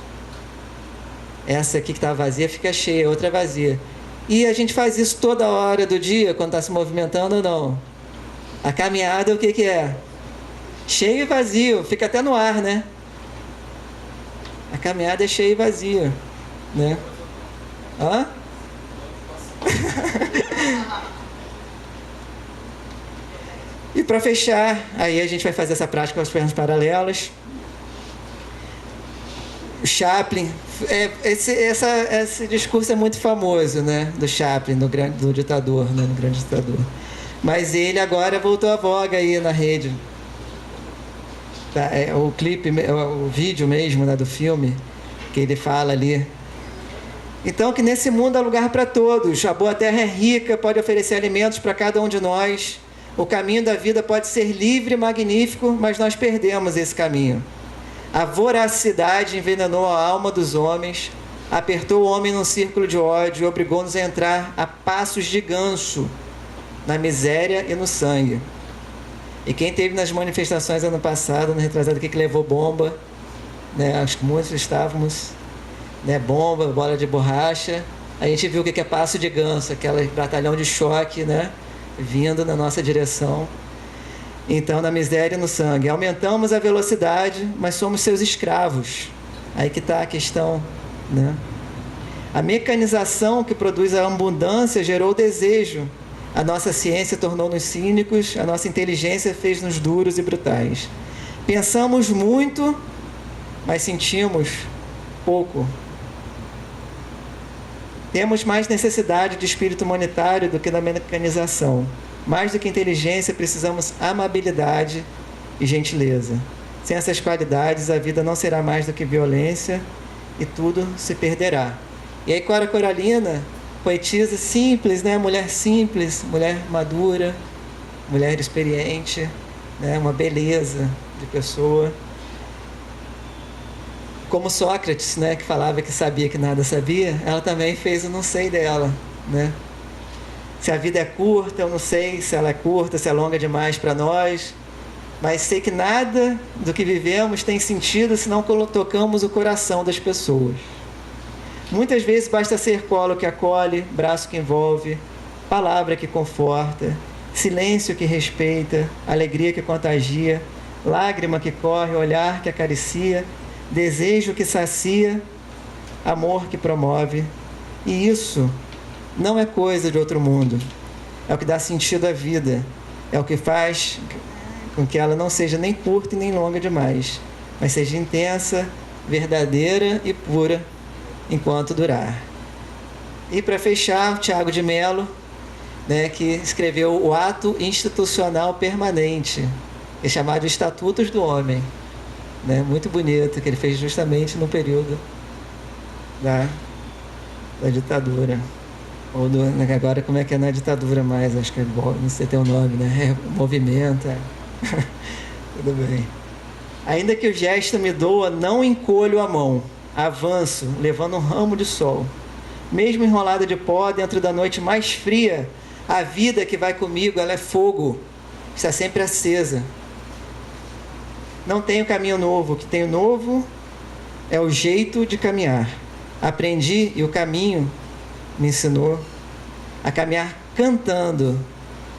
essa aqui que está vazia fica cheia, outra é vazia. E a gente faz isso toda hora do dia, quando está se movimentando ou não. A caminhada, o que que é? Cheio e vazio, fica até no ar, né? A caminhada é cheia e vazia, né? Hã? E para fechar, aí a gente vai fazer essa prática com as pernas paralelas. O Chaplin, esse discurso é muito famoso, né? Do Chaplin, do ditador, né? No grande ditador. Mas ele agora voltou à voga aí na rede. Tá, o clipe, o vídeo mesmo, né, do filme, que ele fala ali. Então, que nesse mundo há lugar para todos. A boa terra é rica, pode oferecer alimentos para cada um de nós. O caminho da vida pode ser livre e magnífico, mas nós perdemos esse caminho. A voracidade envenenou a alma dos homens, apertou o homem num círculo de ódio e obrigou-nos a entrar a passos de ganso na miséria e no sangue. E quem teve nas manifestações ano passado, no retrasado aqui, que levou bomba, né? Acho que muitos estávamos, né? Bomba, bola de borracha. A gente viu o que é passo de ganso, aquele batalhão de choque, né? Vindo na nossa direção. Então, na miséria e no sangue. Aumentamos a velocidade, mas somos seus escravos. Aí que está a questão, né? A mecanização que produz a abundância gerou o desejo. A nossa ciência tornou-nos cínicos, a nossa inteligência fez-nos duros e brutais. Pensamos muito, mas sentimos pouco. Temos mais necessidade de espírito humanitário do que da mecanização. Mais do que inteligência, precisamos amabilidade e gentileza. Sem essas qualidades, a vida não será mais do que violência e tudo se perderá. E aí, Cora Coralina, poetisa simples, né? Mulher simples, mulher madura, mulher experiente, né? Uma beleza de pessoa. Como Sócrates, né? Que falava que sabia que nada sabia, ela também fez o não sei dela, né? Se a vida é curta, eu não sei se ela é curta, se é longa demais para nós, mas sei que nada do que vivemos tem sentido se não tocamos o coração das pessoas. Muitas vezes basta ser colo que acolhe, braço que envolve, palavra que conforta, silêncio que respeita, alegria que contagia, lágrima que corre, olhar que acaricia, desejo que sacia, amor que promove. E isso não é coisa de outro mundo. É o que dá sentido à vida. É o que faz com que ela não seja nem curta e nem longa demais, mas seja intensa, verdadeira e pura enquanto durar. E para fechar, o Tiago de Mello, né, que escreveu o Ato Institucional Permanente, que é chamado de Estatutos do Homem, né, muito bonito, que ele fez justamente no período da ditadura. Ou agora, como é que é na ditadura mais? Acho que é bom, não sei ter o nome, né? Movimento. Tudo bem. Ainda que o gesto me doa, não encolho a mão. Avanço, levando um ramo de sol. Mesmo enrolada de pó, dentro da noite mais fria, a vida que vai comigo, ela é fogo. Está sempre acesa. Não tenho caminho novo. O que tenho novo é o jeito de caminhar. Aprendi e o caminho me ensinou a caminhar cantando,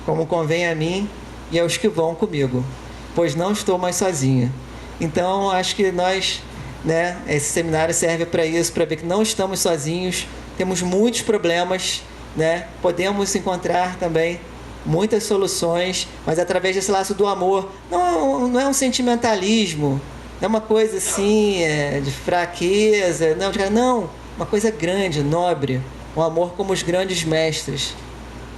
como convém a mim e aos que vão comigo, pois não estou mais sozinha. Então, acho que nós, né, esse seminário serve para isso, para ver que não estamos sozinhos, temos muitos problemas, né, podemos encontrar também muitas soluções, mas através desse laço do amor. Não é um sentimentalismo, não é uma coisa assim, de fraqueza, não, uma coisa grande, nobre, um amor como os grandes mestres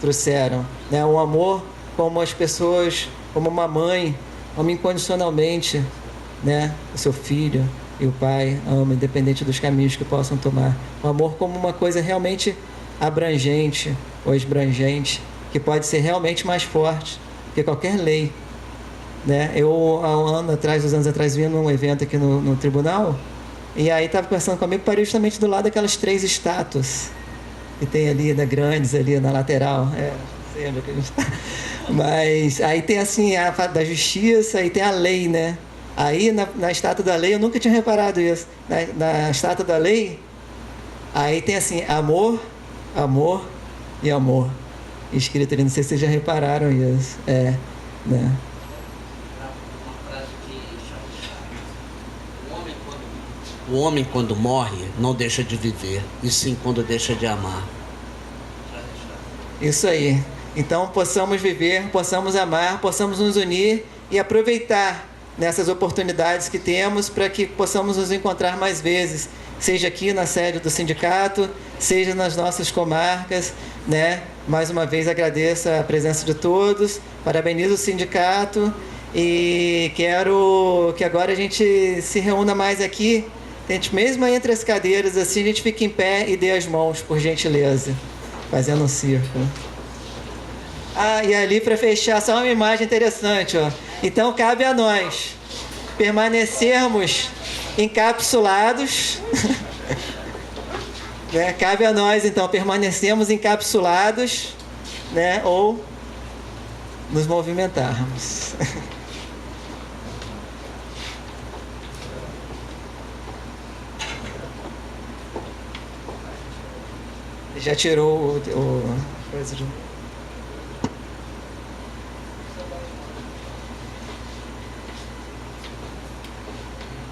trouxeram, né? Um amor como as pessoas, como uma mãe ama incondicionalmente, né? O seu filho e o pai ama, independente dos caminhos que possam tomar. Um amor como uma coisa realmente abrangente ou esbrangente, que pode ser realmente mais forte que qualquer lei, né? Eu, há um ano atrás, 2 anos atrás, vinha num evento aqui no tribunal, e aí estava conversando comigo, parei justamente do lado daquelas 3 estátuas que tem ali, né, grandes ali na lateral. Não sei onde é que a gente está. Mas aí tem assim a da justiça e tem a lei, né? Aí na estátua da lei, eu nunca tinha reparado isso. Na estátua da lei, aí tem assim, amor, amor e amor. Escrito ali, não sei se vocês já repararam isso. Né? O homem, quando morre, não deixa de viver, e sim quando deixa de amar. Isso aí. Então, possamos viver, possamos amar, possamos nos unir e aproveitar nessas oportunidades que temos para que possamos nos encontrar mais vezes, seja aqui na sede do sindicato, seja nas nossas comarcas, né? Mais uma vez agradeço a presença de todos, parabenizo o sindicato e quero que agora a gente se reúna mais aqui. A gente, mesmo entre as cadeiras, assim, a gente fica em pé e dê as mãos, por gentileza, fazendo um círculo. E ali para fechar, só uma imagem interessante, ó. Então cabe a nós permanecermos encapsulados, né? Cabe a nós então permanecermos encapsulados, né? Ou nos movimentarmos. Já tirou o coisa de...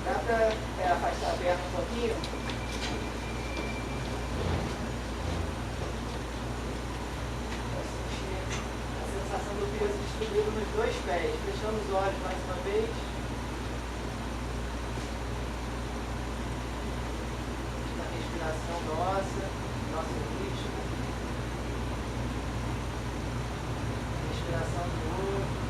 Dá para afastar a perna um pouquinho? A sensação do peso distribuído nos 2 pés. Fechando os olhos mais uma vez. Na respiração nossa, nosso ritmo. Respiração do outro.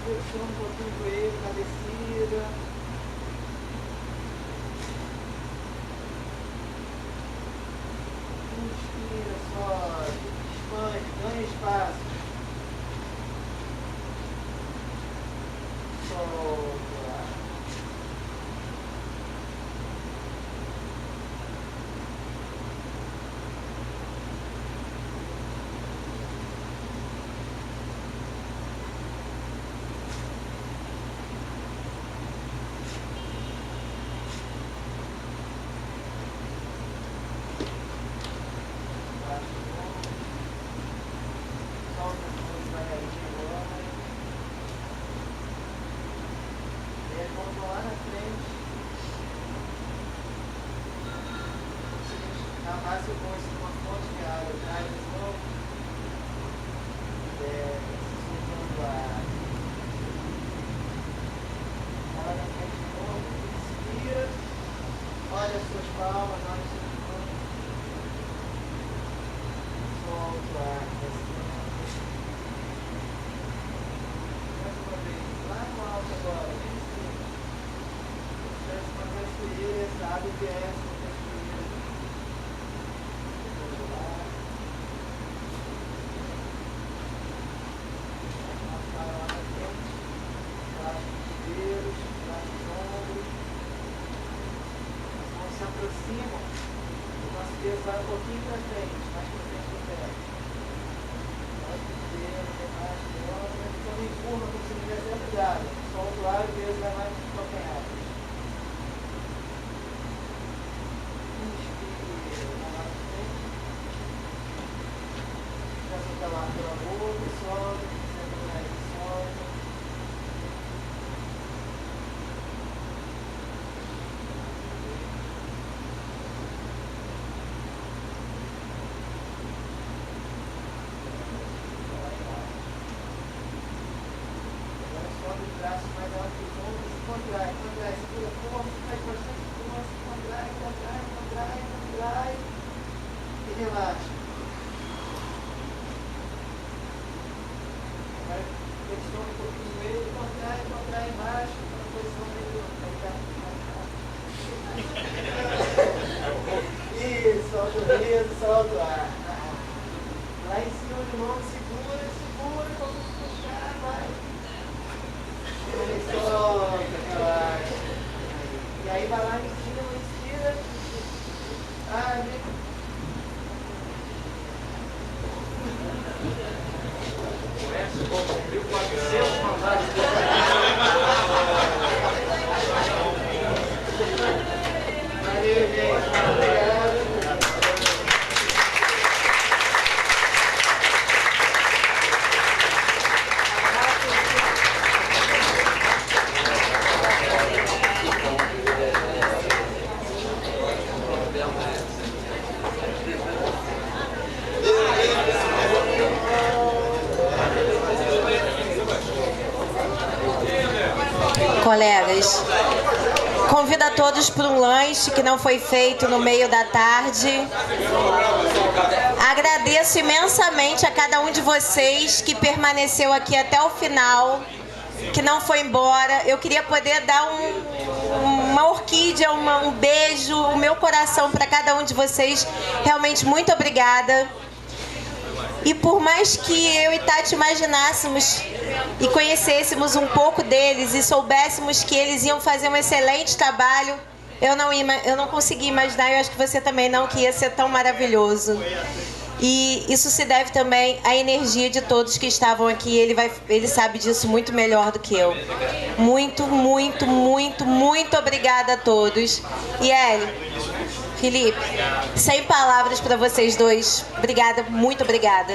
Flexiona um pouquinho o joelho na descida. Inspira só, expande, ganha espaço. Solta. Amasse o rosto com uma fonte de água, traz de novo. Soltando ar. Olha na frente de novo, inspira. Olha as suas palmas, olha os seus mãos. Solta o ar, mais uma vez, lá no alto agora, bem em cima. Observe uma cachoeira, sabe o que é essa cachoeira. Se aproximam, o nosso peso vai um pouquinho para frente, mais para frente do pé. Mais para o dedo, mais para o outro. Então empurra como se tivesse sempre dado. Solta o ar e o peso vai mais para o calcanhar. E relaxa. Agora, flexiona um pouquinho o joelho, contrai embaixo, na posição meio. Isso, solta o riso, solta o ar. Lá em cima de novo, segura, vamos puxar, vai. Solta, relaxa. E aí vai lá em cima, inspira, abre. Valeu, gente. Obrigado. Colegas, convido a todos para um lanche que não foi feito no meio da tarde. Agradeço imensamente a cada um de vocês que permaneceu aqui até o final, que não foi embora. Eu queria poder dar uma orquídea, um beijo, o meu coração para cada um de vocês. Realmente, muito obrigada. E por mais que eu e Tati imaginássemos e conhecêssemos um pouco deles e soubéssemos que eles iam fazer um excelente trabalho, eu não consegui imaginar, eu acho que você também não, que ia ser tão maravilhoso. E isso se deve também à energia de todos que estavam aqui. Ele sabe disso muito melhor do que eu. Muito, muito, muito, muito obrigada a todos. E Eli, Felipe, sem palavras para vocês dois. Obrigada, muito obrigada.